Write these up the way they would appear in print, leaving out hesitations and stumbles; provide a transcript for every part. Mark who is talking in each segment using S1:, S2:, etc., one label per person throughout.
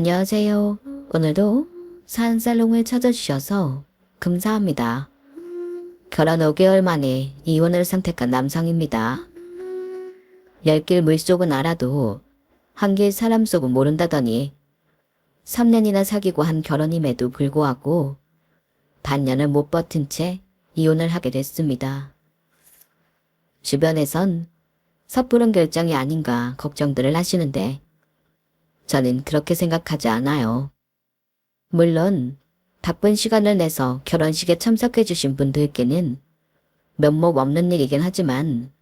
S1: 안녕하세요. 오늘도 산살롱을 찾아주셔서 감사합니다. 결혼 5개월 만에 이혼을 선택한 남성입니다. 열 길 물속은 알아도 한 길 사람 속은 모른다더니 3년이나 사귀고 한 결혼임에도 불구하고 반년을 못 버틴 채 이혼을 하게 됐습니다. 주변에선 섣부른 결정이 아닌가 걱정들을 하시는데 저는 그렇게 생각하지 않아요. 물론 바쁜 시간을 내서 결혼식에 참석해 주신 분들께는 면목 없는 일이긴 하지만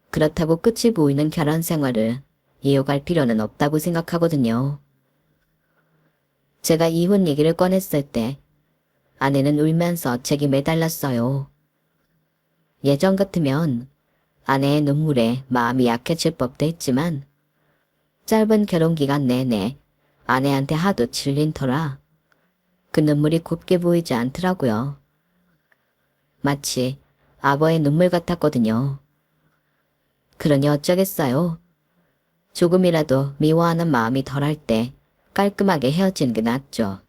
S1: 그렇다고 끝이 보이는 결혼 생활을 이어갈 필요는 없다고 생각하거든요. 제가 이혼 얘기를 꺼냈을 때 아내는 울면서 제게 매달렸어요. 예전 같으면 아내의 눈물에 마음이 약해질 법도 했지만 짧은 결혼 기간 내내 아내한테 하도 질린 터라 그 눈물이 곱게 보이지 않더라고요. 마치 아버의 눈물 같았거든요. 그러니 어쩌겠어요. 조금이라도 미워하는 마음이 덜할 때 깔끔하게 헤어지는 게 낫죠.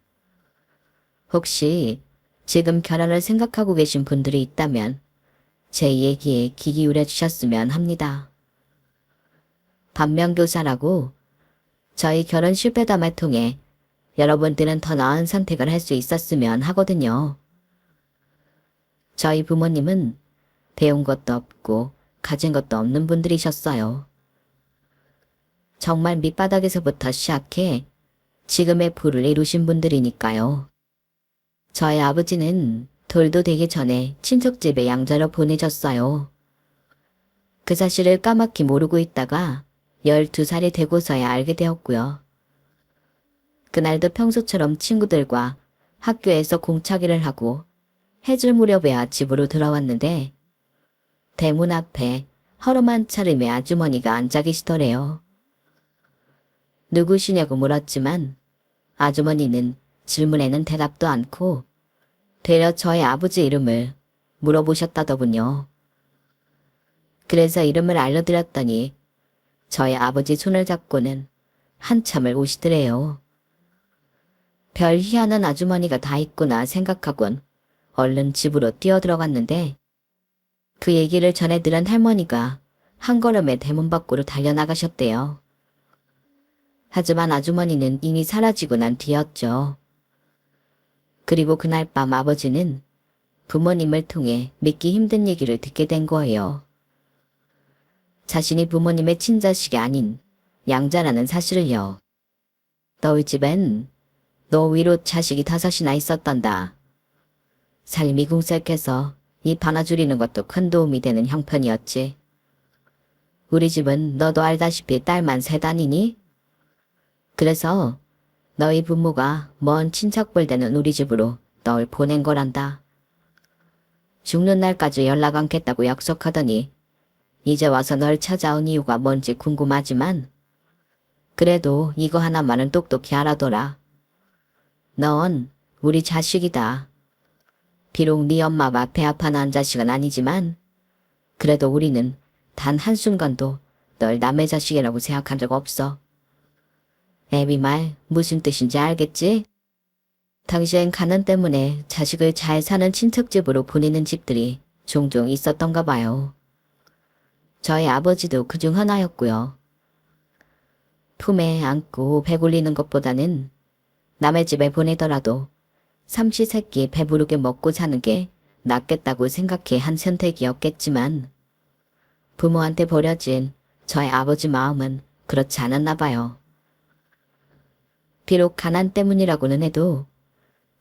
S1: 혹시 지금 결혼을 생각하고 계신 분들이 있다면 제 얘기에 귀 기울여 주셨으면 합니다. 반면교사라고 저희 결혼 실패담을 통해 여러분들은 더 나은 선택을 할 수 있었으면 하거든요. 저희 부모님은 배운 것도 없고 가진 것도 없는 분들이셨어요. 정말 밑바닥에서부터 시작해 지금의 부를 이루신 분들이니까요. 저희 아버지는 돌도 되기 전에 친척집에 양자로 보내졌어요. 그 사실을 까맣게 모르고 있다가 12살이 되고서야 알게 되었고요. 그날도 평소처럼 친구들과 학교에서 공차기를 하고 해질 무렵에야 집으로 돌아왔는데 대문 앞에 허름한 차림의 아주머니가 앉아 계시더래요. 누구시냐고 물었지만 아주머니는 질문에는 대답도 않고 되려 저의 아버지 이름을 물어보셨다더군요. 그래서 이름을 알려드렸더니 저희 아버지 손을 잡고는 한참을 우시더래요. 별 희한한 아주머니가 다 있구나 생각하곤 얼른 집으로 뛰어들어갔는데 그 얘기를 전해 들은 할머니가 한 걸음에 대문 밖으로 달려나가셨대요. 하지만 아주머니는 이미 사라지고 난 뒤였죠. 그리고 그날 밤 아버지는 부모님을 통해 믿기 힘든 얘기를 듣게 된 거예요. 자신이 부모님의 친자식이 아닌 양자라는 사실을요. 너희 집엔 너 위로 자식이 5이나 있었단다. 삶이 궁색해서 입 하나 줄이는 것도 큰 도움이 되는 형편이었지. 우리 집은 너도 알다시피 딸만 3단이니? 그래서 너희 부모가 먼 친척벌 되는 우리 집으로 널 보낸 거란다. 죽는 날까지 연락 않겠다고 약속하더니 이제 와서 널 찾아온 이유가 뭔지 궁금하지만 그래도 이거 하나만은 똑똑히 알아둬라. 넌 우리 자식이다. 비록 네 엄마가 배 아파 낳은 자식은 아니지만 그래도 우리는 단 한순간도 널 남의 자식이라고 생각한 적 없어. 애비 말 무슨 뜻인지 알겠지? 당시엔 가난 때문에 자식을 잘 사는 친척집으로 보내는 집들이 종종 있었던가 봐요. 저희 아버지도 그중 하나였고요. 품에 안고 배굴리는 것보다는 남의 집에 보내더라도 삼시세끼 배부르게 먹고 사는 게 낫겠다고 생각해 한 선택이었겠지만 부모한테 버려진 저희 아버지 마음은 그렇지 않았나 봐요. 비록 가난 때문이라고는 해도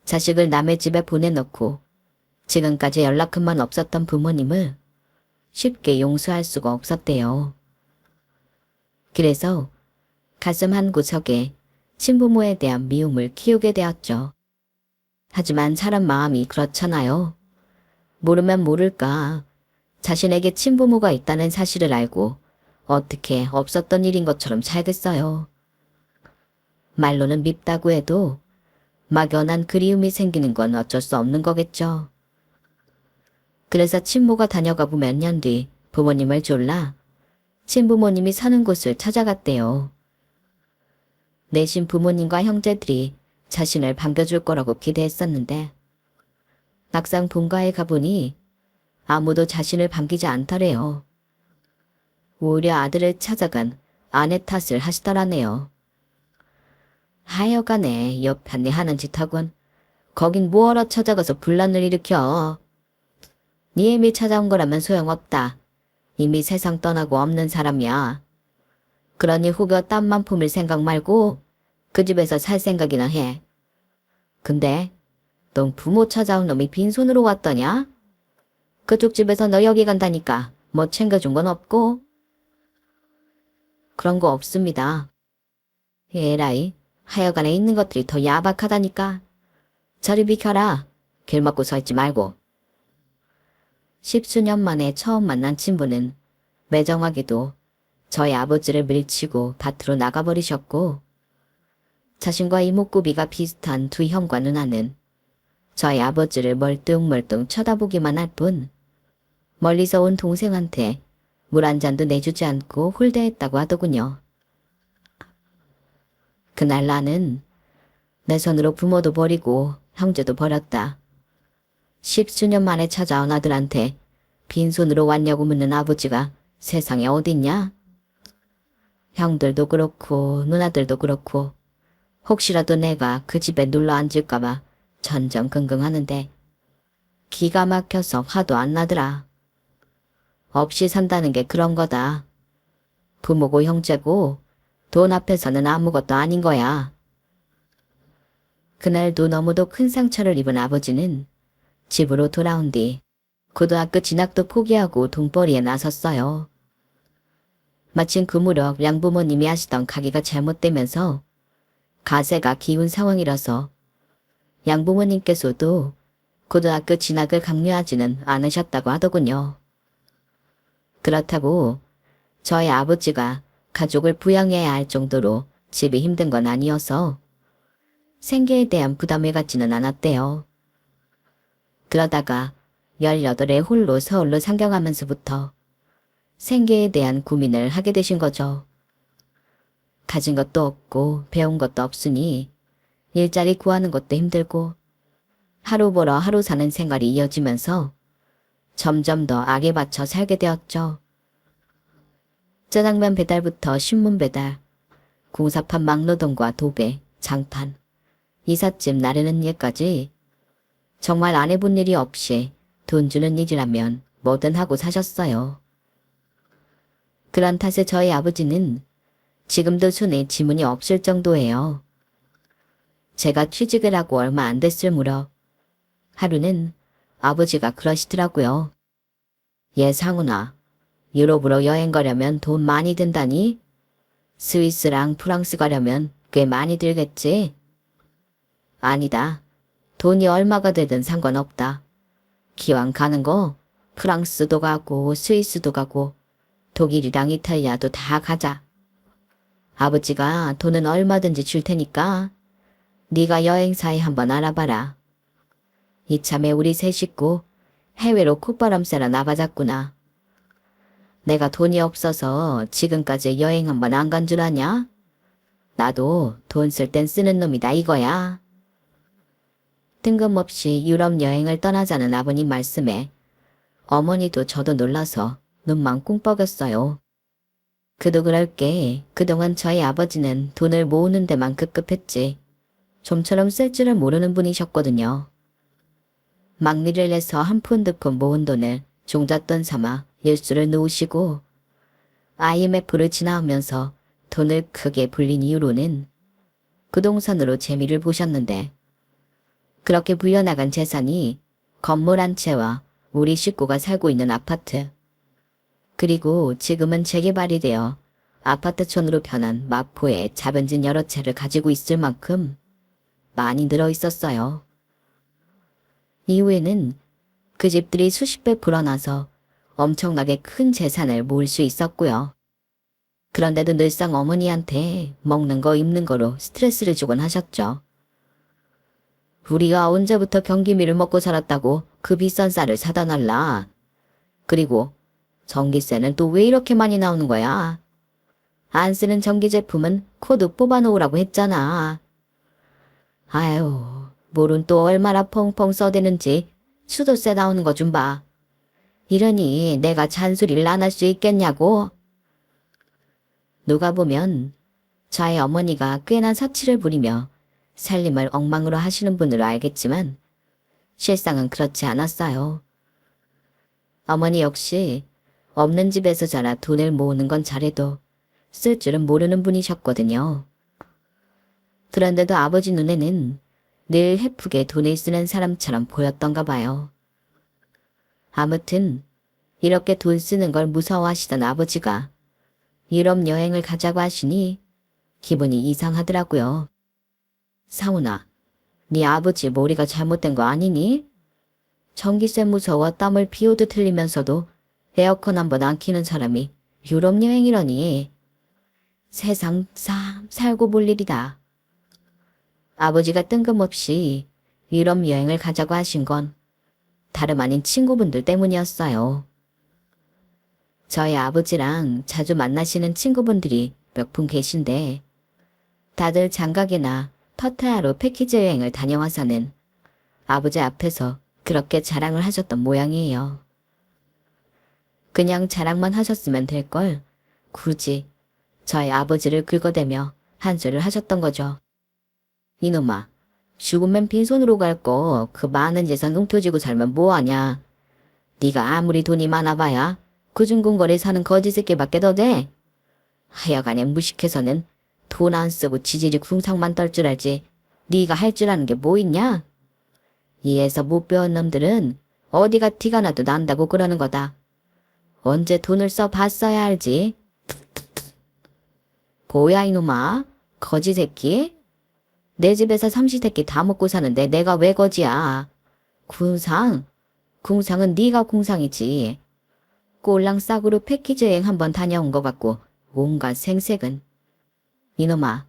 S1: 자식을 남의 집에 보내놓고 지금까지 연락 한 번 없었던 부모님을 쉽게 용서할 수가 없었대요. 그래서 가슴 한 구석에 친부모에 대한 미움을 키우게 되었죠. 하지만 사람 마음이 그렇잖아요. 모르면 모를까 자신에게 친부모가 있다는 사실을 알고 어떻게 없었던 일인 것처럼 살겠어요. 말로는 밉다고 해도 막연한 그리움이 생기는 건 어쩔 수 없는 거겠죠. 그래서 친모가 다녀가고 몇 년 뒤 부모님을 졸라 친부모님이 사는 곳을 찾아갔대요. 내신 부모님과 형제들이 자신을 반겨줄 거라고 기대했었는데 막상 본가에 가보니 아무도 자신을 반기지 않더래요. 오히려 아들을 찾아간 아내 탓을 하시더라네요. 하여간에 옆편이 하는 짓하곤 거긴 뭐하러 찾아가서 분란을 일으켜. 네 애미 찾아온 거라면 소용없다. 이미 세상 떠나고 없는 사람이야. 그러니 혹여 땀만 품을 생각 말고 그 집에서 살 생각이나 해. 근데 넌 부모 찾아온 놈이 빈손으로 왔더냐? 그쪽 집에서 너 여기 간다니까 뭐 챙겨준 건 없고? 그런 거 없습니다. 에라이, 하여간에 있는 것들이 더 야박하다니까. 저리 비켜라. 길 먹고 서 있지 말고. 10수년 만에 처음 만난 친부는 매정하게도 저희 아버지를 밀치고 밭으로 나가버리셨고 자신과 이목구비가 비슷한 두 형과 누나는 저희 아버지를 멀뚱멀뚱 쳐다보기만 할 뿐 멀리서 온 동생한테 물 한 잔도 내주지 않고 홀대했다고 하더군요. 그날 나는 내 손으로 부모도 버리고 형제도 버렸다. 10수년 만에 찾아온 아들한테 빈손으로 왔냐고 묻는 아버지가 세상에 어딨냐? 형들도 그렇고 누나들도 그렇고 혹시라도 내가 그 집에 눌러 앉을까봐 전전긍긍하는데 기가 막혀서 화도 안 나더라. 없이 산다는 게 그런 거다. 부모고 형제고 돈 앞에서는 아무것도 아닌 거야. 그날도 너무도 큰 상처를 입은 아버지는 집으로 돌아온 뒤 고등학교 진학도 포기하고 돈벌이에 나섰어요. 마침 그 무렵 양부모님이 하시던 가게가 잘못되면서 가세가 기운 상황이라서 양부모님께서도 고등학교 진학을 강요하지는 않으셨다고 하더군요. 그렇다고 저희 아버지가 가족을 부양해야 할 정도로 집이 힘든 건 아니어서 생계에 대한 부담을 갖지는 않았대요. 그러다가 18에 홀로 서울로 상경하면서부터 생계에 대한 고민을 하게 되신 거죠. 가진 것도 없고 배운 것도 없으니 일자리 구하는 것도 힘들고 하루 벌어 하루 사는 생활이 이어지면서 점점 더 악에 받쳐 살게 되었죠. 짜장면 배달부터 신문 배달, 공사판 막노동과 도배, 장판, 이삿짐 나르는 일까지 정말 안 해본 일이 없이 돈 주는 일이라면 뭐든 하고 사셨어요. 그런 탓에 저희 아버지는 지금도 손에 지문이 없을 정도예요. 제가 취직을 하고 얼마 안 됐을 무렵 하루는 아버지가 그러시더라고요. 얘 상훈아, 유럽으로 여행 가려면 돈 많이 든다니? 스위스랑 프랑스 가려면 꽤 많이 들겠지? 아니다. 돈이 얼마가 되든 상관없다. 기왕 가는 거 프랑스도 가고 스위스도 가고 독일이랑 이탈리아도 다 가자. 아버지가 돈은 얼마든지 줄 테니까 네가 여행사에 한번 알아봐라. 이참에 우리 세 식구 해외로 콧바람 쐬러 나가자꾸나. 내가 돈이 없어서 지금까지 여행 한번 안 간 줄 아냐? 나도 돈 쓸 땐 쓰는 놈이다 이거야. 뜬금없이 유럽 여행을 떠나자는 아버님 말씀에 어머니도 저도 놀라서 눈만 꿍뻑였어요. 그도 그럴 게 그동안 저희 아버지는 돈을 모으는 데만 급급했지 좀처럼 쓸 줄을 모르는 분이셨거든요. 막리를 내서 한 푼2푼 모은 돈을 종잣돈 삼아 일수를 놓으시고 IMF를 지나오면서 돈을 크게 불린 이후로는 부동산으로 재미를 보셨는데 그렇게 불려나간 재산이 건물 한 채와 우리 식구가 살고 있는 아파트 그리고 지금은 재개발이 되어 아파트촌으로 변한 마포에 작은 집 여러 채를 가지고 있을 만큼 많이 늘어 있었어요. 이후에는 그 집들이 수십 배 불어나서 엄청나게 큰 재산을 모을 수 있었고요. 그런데도 늘상 어머니한테 먹는 거 입는 거로 스트레스를 주곤 하셨죠. 우리가 언제부터 경기미를 먹고 살았다고 그 비싼 쌀을 사다 놨라. 그리고 전기세는 또 왜 이렇게 많이 나오는 거야? 안 쓰는 전기 제품은 코드 뽑아놓으라고 했잖아. 아유, 물은 또 얼마나 펑펑 써대는지 수도세 나오는 거 좀 봐. 이러니 내가 잔소리를 안 할 수 있겠냐고. 누가 보면 저의 어머니가 꽤나 사치를 부리며 살림을 엉망으로 하시는 분으로 알겠지만 실상은 그렇지 않았어요. 어머니 역시 없는 집에서 자라 돈을 모으는 건 잘해도 쓸 줄은 모르는 분이셨거든요. 그런데도 아버지 눈에는 늘 헤프게 돈을 쓰는 사람처럼 보였던가 봐요. 아무튼 이렇게 돈 쓰는 걸 무서워하시던 아버지가 유럽 여행을 가자고 하시니 기분이 이상하더라고요. 사훈아, 네 아버지 머리가 잘못된 거 아니니? 전기세 무서워 땀을 비오듯 흘리면서도 에어컨 한 번 안 켜는 사람이 유럽 여행이라니. 세상 살고 볼 일이다. 아버지가 뜬금없이 유럽 여행을 가자고 하신 건 다름 아닌 친구분들 때문이었어요. 저희 아버지랑 자주 만나시는 친구분들이 몇 분 계신데 다들 장가게나 파타야로 패키지 여행을 다녀와서는 아버지 앞에서 그렇게 자랑을 하셨던 모양이에요. 그냥 자랑만 하셨으면 될걸 굳이 저희 아버지를 긁어대며 한 소리를 하셨던 거죠. 이놈아, 죽으면 빈손으로 갈 거 그 많은 재산 웅터지고 살면 뭐하냐. 네가 아무리 돈이 많아봐야 구중궁궐에 사는 거지 새끼밖에 더 돼. 하여간에 무식해서는 돈 안 쓰고 지지리 궁상만 떨 줄 알지 네가 할 줄 아는 게 뭐 있냐? 이에서 못 배운 놈들은 어디가 티가 나도 난다고 그러는 거다. 언제 돈을 써봤어야 알지. 뭐야 이놈아, 거지 새끼? 내 집에서 삼시세끼 다 먹고 사는데 내가 왜 거지야. 궁상은 네가 궁상이지. 꼴랑 싸구려 패키지 여행 한번 다녀온 것 같고 온갖 생색은. 이놈아,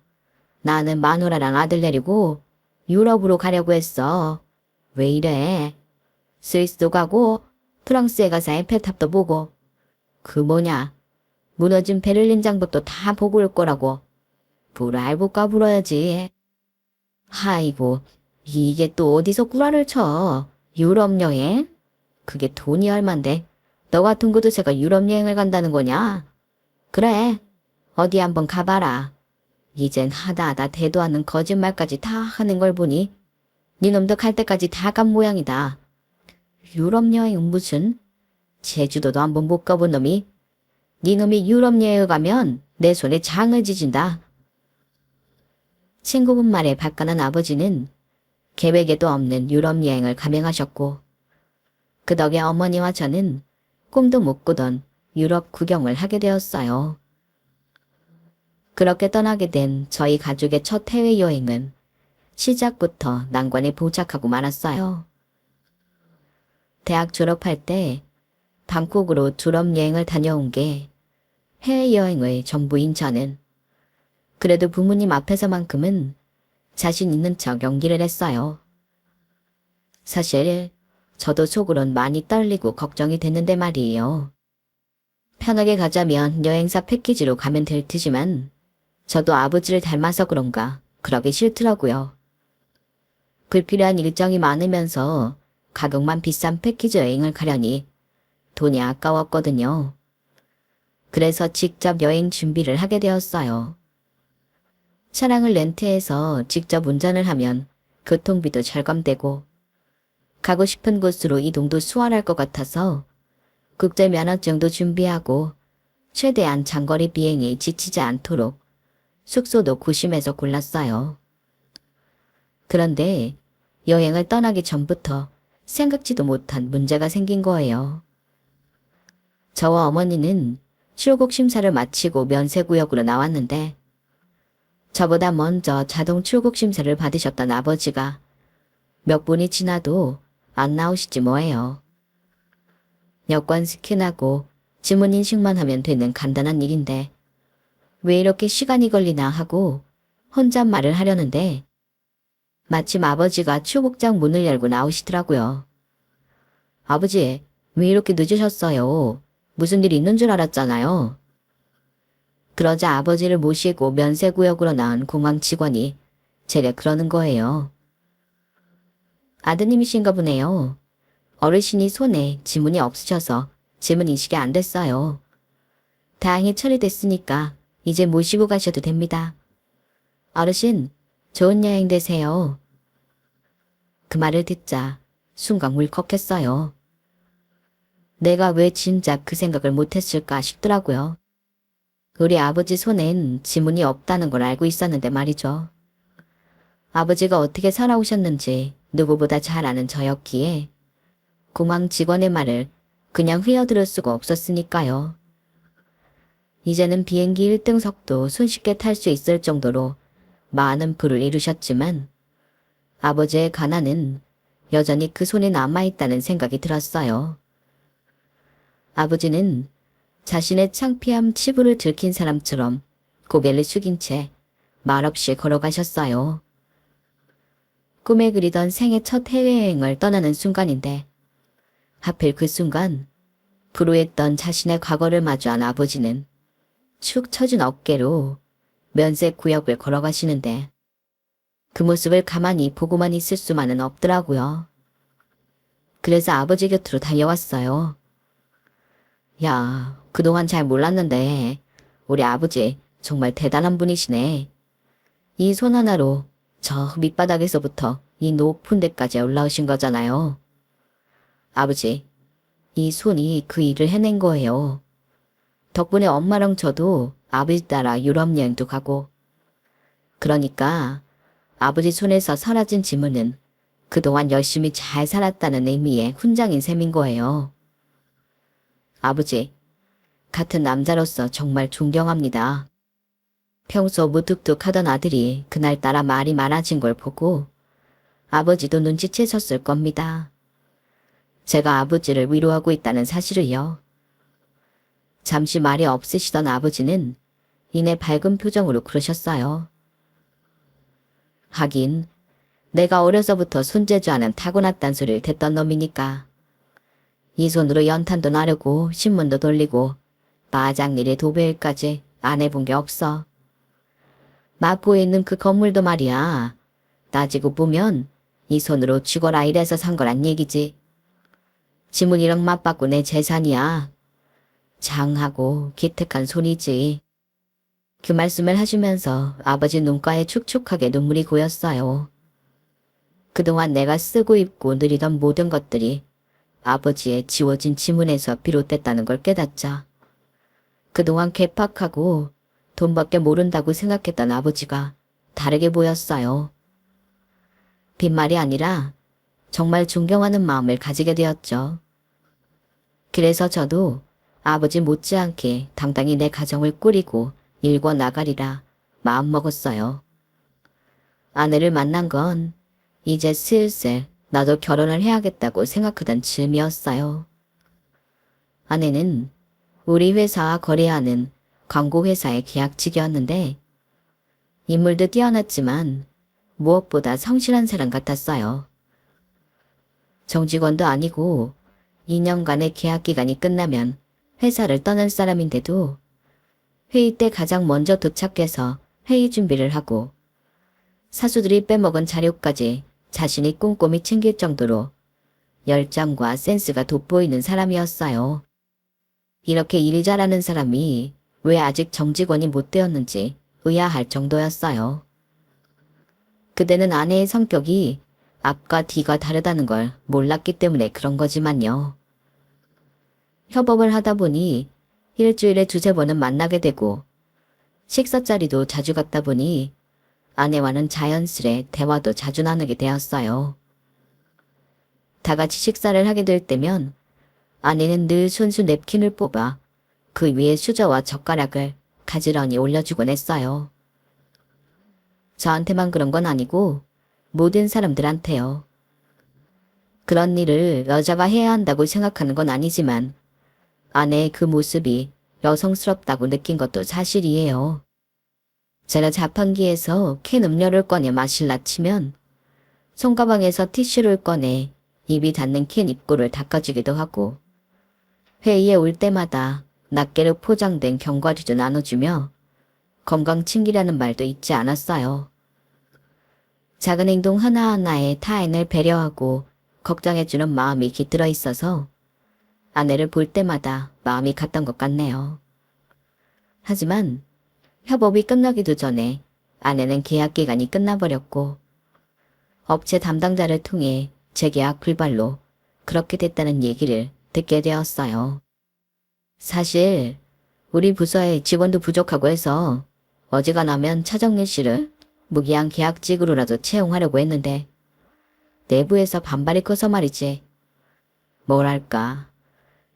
S1: 나는 마누라랑 아들 데리고 유럽으로 가려고 했어. 왜 이래? 스위스도 가고 프랑스에 가서 에펠탑도 보고 그 뭐냐, 무너진 베를린 장벽도 다 보고 올 거라고. 뭘 알고 까불어야지. 아이고, 이게 또 어디서 구라를 쳐. 유럽 여행? 그게 돈이 얼만데 너 같은 구두쇠가 유럽 여행을 간다는 거냐? 그래, 어디 한번 가봐라. 이젠 하다 대도 않는 거짓말까지 다 하는 걸 보니 니놈도 갈 때까지 다 간 모양이다. 유럽 여행은 무슨? 제주도도 한번 못 가본 놈이 니놈이 유럽 여행을 가면 내 손에 장을 지진다. 친구분 말에 발끈한 아버지는 계획에도 없는 유럽 여행을 감행하셨고 그 덕에 어머니와 저는 꿈도 못 꾸던 유럽 구경을 하게 되었어요. 그렇게 떠나게 된 저희 가족의 첫 해외여행은 시작부터 난관에 봉착하고 말았어요. 대학 졸업할 때 방콕으로 졸업여행을 다녀온 게 해외여행의 전부인 저는 그래도 부모님 앞에서만큼은 자신 있는 척 연기를 했어요. 사실 저도 속으론 많이 떨리고 걱정이 됐는데 말이에요. 편하게 가자면 여행사 패키지로 가면 될 테지만 저도 아버지를 닮아서 그런가 그러기 싫더라고요. 불필요한 일정이 많으면서 가격만 비싼 패키지 여행을 가려니 돈이 아까웠거든요. 그래서 직접 여행 준비를 하게 되었어요. 차량을 렌트해서 직접 운전을 하면 교통비도 절감되고 가고 싶은 곳으로 이동도 수월할 것 같아서 국제면허증도 준비하고 최대한 장거리 비행에 지치지 않도록 숙소도 고심해서 골랐어요. 그런데 여행을 떠나기 전부터 생각지도 못한 문제가 생긴 거예요. 저와 어머니는 출국 심사를 마치고 면세구역으로 나왔는데 저보다 먼저 자동 출국 심사를 받으셨던 아버지가 몇 분이 지나도 안 나오시지 뭐예요. 여권 스캔하고 지문 인식만 하면 되는 간단한 일인데 왜 이렇게 시간이 걸리나 하고 혼잣말을 하려는데 마침 아버지가 출국장 문을 열고 나오시더라고요. 아버지, 왜 이렇게 늦으셨어요? 무슨 일이 있는 줄 알았잖아요. 그러자 아버지를 모시고 면세구역으로 나온 공항 직원이 제게 그러는 거예요. 아드님이신가 보네요. 어르신이 손에 지문이 없으셔서 지문 인식이 안 됐어요. 다행히 처리됐으니까 이제 모시고 가셔도 됩니다. 어르신, 좋은 여행 되세요. 그 말을 듣자 순간 울컥했어요. 내가 왜 진작 그 생각을 못했을까 싶더라고요. 우리 아버지 손엔 지문이 없다는 걸 알고 있었는데 말이죠. 아버지가 어떻게 살아오셨는지 누구보다 잘 아는 저였기에 공항 직원의 말을 그냥 휘어들을 수가 없었으니까요. 이제는 비행기 1등석도 손쉽게 탈 수 있을 정도로 많은 부를 이루셨지만 아버지의 가난은 여전히 그 손에 남아있다는 생각이 들었어요. 아버지는 자신의 창피함 치부를 들킨 사람처럼 고개를 숙인 채 말없이 걸어가셨어요. 꿈에 그리던 생애 첫 해외여행을 떠나는 순간인데 하필 그 순간 불우했던 자신의 과거를 마주한 아버지는 축 처진 어깨로 면세구역을 걸어가시는데 그 모습을 가만히 보고만 있을 수만은 없더라고요. 그래서 아버지 곁으로 달려왔어요. 야, 그동안 잘 몰랐는데 우리 아버지 정말 대단한 분이시네. 이 손 하나로 저 밑바닥에서부터 이 높은 데까지 올라오신 거잖아요. 아버지, 이 손이 그 일을 해낸 거예요. 덕분에 엄마랑 저도 아버지 따라 유럽 여행도 가고. 그러니까 아버지 손에서 사라진 지문은 그동안 열심히 잘 살았다는 의미의 훈장인 셈인 거예요. 아버지, 같은 남자로서 정말 존경합니다. 평소 무뚝뚝하던 아들이 그날따라 말이 많아진 걸 보고 아버지도 눈치채셨을 겁니다. 제가 아버지를 위로하고 있다는 사실을요. 잠시 말이 없으시던 아버지는 이내 밝은 표정으로 그러셨어요. 하긴 내가 어려서부터 손재주하는 타고났단 소리를 듣던 놈이니까. 이 손으로 연탄도 나르고 신문도 돌리고 마장일에 도배일까지 안 해본 게 없어. 마포에 있는 그 건물도 말이야. 따지고 보면 이 손으로 죽어라 이래서 산 거란 얘기지. 지문이랑 맞받고 내 재산이야. 장하고 기특한 손이지. 그 말씀을 하시면서 아버지 눈가에 축축하게 눈물이 고였어요. 그동안 내가 쓰고 입고 누리던 모든 것들이 아버지의 지워진 지문에서 비롯됐다는 걸 깨닫자. 그동안 괴팍하고 돈밖에 모른다고 생각했던 아버지가 다르게 보였어요. 빈말이 아니라 정말 존경하는 마음을 가지게 되었죠. 그래서 저도 아버지 못지않게 당당히 내 가정을 꾸리고 일궈 나가리라 마음먹었어요. 아내를 만난 건 이제 슬슬 나도 결혼을 해야겠다고 생각하던 즈음이었어요. 아내는 우리 회사와 거래하는 광고회사의 계약직이었는데 인물도 뛰어났지만 무엇보다 성실한 사람 같았어요. 정직원도 아니고 2년간의 계약 기간이 끝나면 회사를 떠날 사람인데도 회의 때 가장 먼저 도착해서 회의 준비를 하고 사수들이 빼먹은 자료까지 자신이 꼼꼼히 챙길 정도로 열정과 센스가 돋보이는 사람이었어요. 이렇게 일이 잘하는 사람이 왜 아직 정직원이 못 되었는지 의아할 정도였어요. 그대는 아내의 성격이 앞과 뒤가 다르다는 걸 몰랐기 때문에 그런 거지만요. 협업을 하다 보니 일주일에 두세 번은 만나게 되고 식사 자리도 자주 갔다 보니 아내와는 자연스레 대화도 자주 나누게 되었어요. 다 같이 식사를 하게 될 때면 아내는 늘 손수 냅킨을 뽑아 그 위에 수저와 젓가락을 가지런히 올려주곤 했어요. 저한테만 그런 건 아니고 모든 사람들한테요. 그런 일을 여자가 해야 한다고 생각하는 건 아니지만 아내의 그 모습이 여성스럽다고 느낀 것도 사실이에요. 제가 자판기에서 캔 음료를 꺼내 마실라 치면 손가방에서 티슈를 꺼내 입이 닿는 캔 입구를 닦아주기도 하고 회의에 올 때마다 낱개로 포장된 견과류도 나눠주며 건강 챙기라는 말도 잊지 않았어요. 작은 행동 하나하나에 타인을 배려하고 걱정해주는 마음이 깃들어 있어서 아내를 볼 때마다 마음이 갔던 것 같네요. 하지만 협업이 끝나기도 전에 아내는 계약 기간이 끝나버렸고 업체 담당자를 통해 재계약 불발로 그렇게 됐다는 얘기를 듣게 되었어요. 사실 우리 부서에 직원도 부족하고 해서 어지간하면 차정민 씨를 무기한 계약직으로라도 채용하려고 했는데 내부에서 반발이 커서 말이지. 뭐랄까,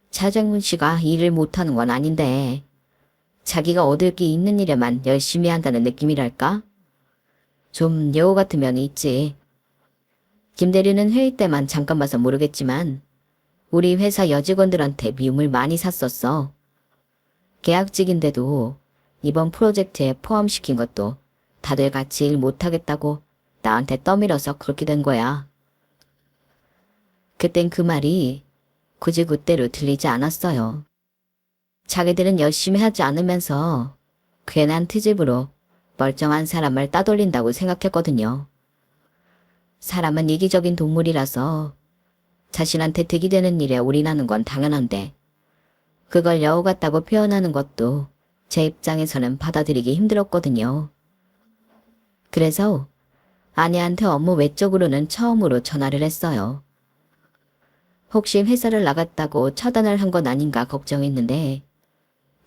S1: 차정민 씨가 일을 못하는 건 아닌데 자기가 얻을 게 있는 일에만 열심히 한다는 느낌이랄까? 좀 여우 같은 면이 있지. 김 대리는 회의 때만 잠깐 봐서 모르겠지만 우리 회사 여직원들한테 미움을 많이 샀었어. 계약직인데도 이번 프로젝트에 포함시킨 것도 다들 같이 일 못하겠다고 나한테 떠밀어서 그렇게 된 거야. 그땐 그 말이 굳이 그때로 들리지 않았어요. 자기들은 열심히 하지 않으면서 괜한 트집으로 멀쩡한 사람을 따돌린다고 생각했거든요. 사람은 이기적인 동물이라서 자신한테 득이 되는 일에 올인하는 건 당연한데 그걸 여우 같다고 표현하는 것도 제 입장에서는 받아들이기 힘들었거든요. 그래서 아내한테 업무 외적으로는 처음으로 전화를 했어요. 혹시 회사를 나갔다고 처단을 한 건 아닌가 걱정했는데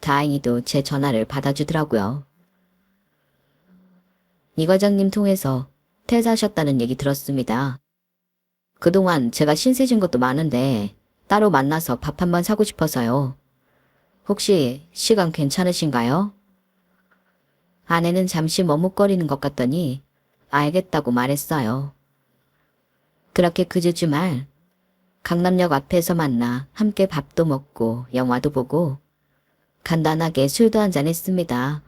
S1: 다행히도 제 전화를 받아주더라고요. 이 과장님 통해서 퇴사하셨다는 얘기 들었습니다. 그동안 제가 신세진 것도 많은데 따로 만나서 밥 한번 사고 싶어서요. 혹시 시간 괜찮으신가요? 아내는 잠시 머뭇거리는 것 같더니 알겠다고 말했어요. 그렇게 그 주말 강남역 앞에서 만나 함께 밥도 먹고 영화도 보고 간단하게 술도 한잔 했습니다.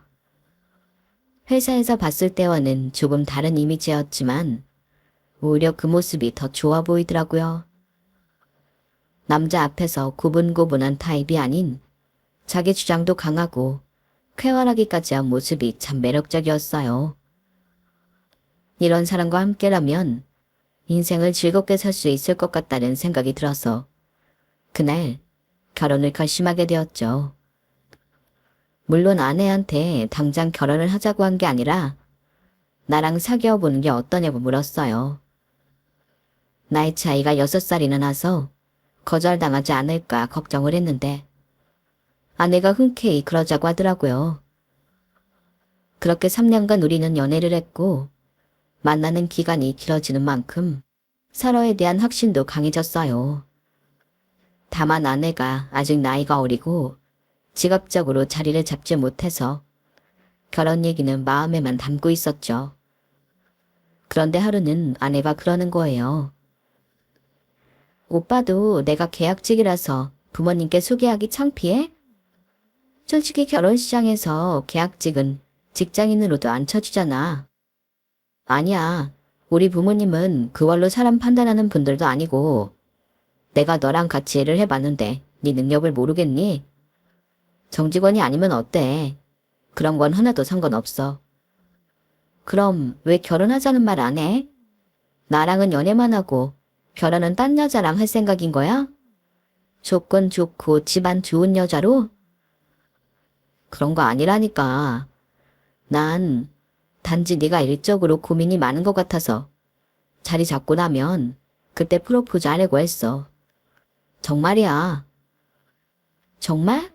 S1: 회사에서 봤을 때와는 조금 다른 이미지였지만 오히려 그 모습이 더 좋아 보이더라고요. 남자 앞에서 고분고분한 타입이 아닌 자기 주장도 강하고 쾌활하기까지 한 모습이 참 매력적이었어요. 이런 사람과 함께라면 인생을 즐겁게 살 수 있을 것 같다는 생각이 들어서 그날 결혼을 결심하게 되었죠. 물론 아내한테 당장 결혼을 하자고 한 게 아니라 나랑 사귀어 보는 게 어떠냐고 물었어요. 나이 차이가 6살이나 나서 거절당하지 않을까 걱정을 했는데 아내가 흔쾌히 그러자고 하더라고요. 그렇게 3년간 우리는 연애를 했고 만나는 기간이 길어지는 만큼 서로에 대한 확신도 강해졌어요. 다만 아내가 아직 나이가 어리고 직업적으로 자리를 잡지 못해서 결혼 얘기는 마음에만 담고 있었죠. 그런데 하루는 아내가 그러는 거예요. 오빠도 내가 계약직이라서 부모님께 소개하기 창피해? 솔직히 결혼시장에서 계약직은 직장인으로도 안 쳐주잖아. 아니야. 우리 부모님은 그걸로 사람 판단하는 분들도 아니고 내가 너랑 같이 일을 해봤는데 네 능력을 모르겠니? 정직원이 아니면 어때? 그런 건 하나도 상관없어. 그럼 왜 결혼하자는 말 안 해? 나랑은 연애만 하고 결혼은 딴 여자랑 할 생각인 거야? 조건 좋고 집안 좋은 여자로? 그런 거 아니라니까. 난 단지 네가 일적으로 고민이 많은 것 같아서 자리 잡고 나면 그때 프로포즈 하려고 했어. 정말이야. 정말?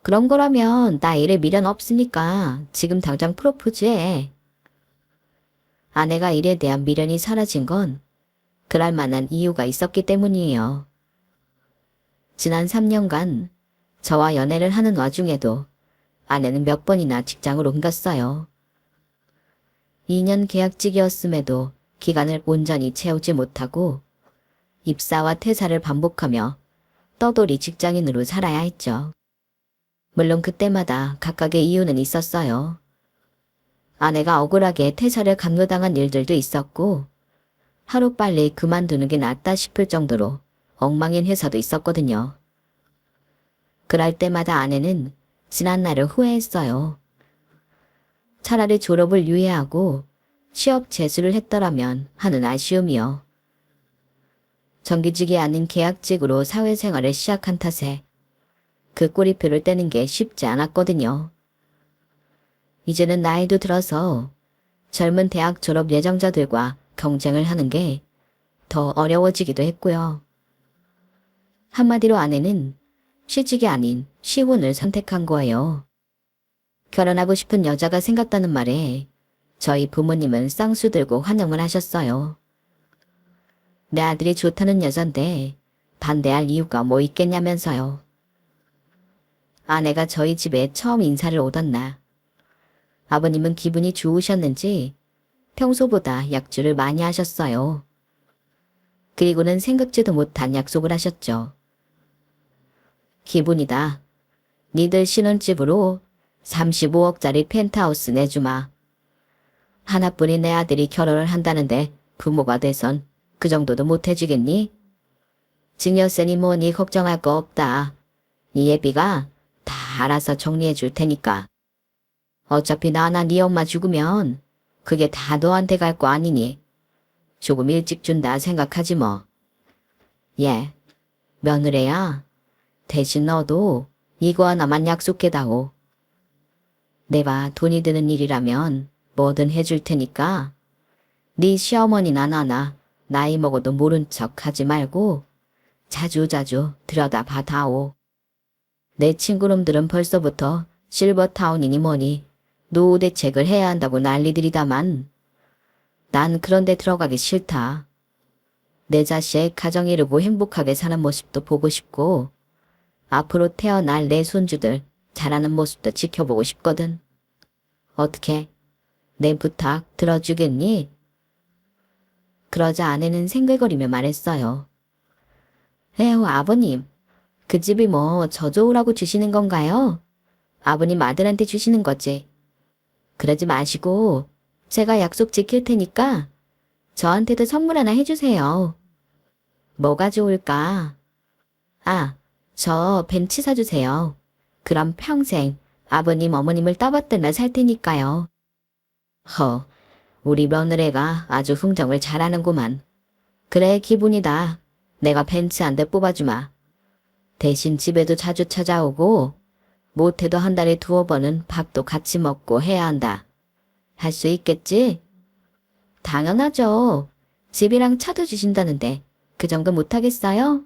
S1: 그런 거라면 나 일에 미련 없으니까 지금 당장 프로포즈해. 아내가 일에 대한 미련이 사라진 건 그럴 만한 이유가 있었기 때문이에요. 지난 3년간 저와 연애를 하는 와중에도 아내는 몇 번이나 직장을 옮겼어요. 2년 계약직이었음에도 기간을 온전히 채우지 못하고 입사와 퇴사를 반복하며 떠돌이 직장인으로 살아야 했죠. 물론 그때마다 각각의 이유는 있었어요. 아내가 억울하게 퇴사를 강요당한 일들도 있었고 하루빨리 그만두는 게 낫다 싶을 정도로 엉망인 회사도 있었거든요. 그럴 때마다 아내는 지난 날을 후회했어요. 차라리 졸업을 유예하고 취업 재수를 했더라면 하는 아쉬움이요. 정규직이 아닌 계약직으로 사회생활을 시작한 탓에 그 꼬리표를 떼는 게 쉽지 않았거든요. 이제는 나이도 들어서 젊은 대학 졸업 예정자들과 경쟁을 하는 게 더 어려워지기도 했고요. 한마디로 아내는 취직이 아닌 시혼을 선택한 거예요. 결혼하고 싶은 여자가 생겼다는 말에 저희 부모님은 쌍수 들고 환영을 하셨어요. 내 아들이 좋다는 여잔데 반대할 이유가 뭐 있겠냐면서요. 아내가 저희 집에 처음 인사를 오던 날 아버님은 기분이 좋으셨는지 평소보다 약주를 많이 하셨어요. 그리고는 생각지도 못한 약속을 하셨죠. 기분이다. 니들 신혼집으로 35억짜리 펜트하우스 내주마. 하나뿐인 내 아들이 결혼을 한다는데 부모가 돼선 그 정도도 못 해주겠니? 증여세니 뭐니 걱정할 거 없다. 니 예비가 다 알아서 정리해 줄 테니까. 어차피 나나 네 엄마 죽으면 그게 다 너한테 갈 거 아니니. 조금 일찍 준다 생각하지 뭐. 예, 며느리야. 대신 너도 이거 하나만 약속해다오. 내가 돈이 드는 일이라면 뭐든 해줄 테니까 네 시어머니나 나나 나이 먹어도 모른 척 하지 말고 자주자주 들여다봐 다오. 내 친구놈들은 벌써부터 실버타운이니 뭐니 노후 대책을 해야 한다고 난리들이다만 난 그런데 들어가기 싫다. 내 자식 가정 이루고 행복하게 사는 모습도 보고 싶고 앞으로 태어날 내 손주들 자라는 모습도 지켜보고 싶거든. 어떻게 내 부탁 들어주겠니? 그러자 아내는 생글거리며 말했어요. 에휴 아버님, 그 집이 뭐 저 좋으라고 주시는 건가요? 아버님 아들한테 주시는 거지. 그러지 마시고 제가 약속 지킬 테니까 저한테도 선물 하나 해주세요. 뭐가 좋을까? 아, 저 벤츠 사주세요. 그럼 평생 아버님 어머님을 떠받들며 살 테니까요. 허, 우리 며느리가 아주 흥정을 잘하는구만. 그래 기분이다. 내가 벤츠 한 대 뽑아주마. 대신 집에도 자주 찾아오고 못해도 한 달에 2-5번은 밥도 같이 먹고 해야 한다. 할 수 있겠지? 당연하죠. 집이랑 차도 주신다는데 그 정도 못하겠어요?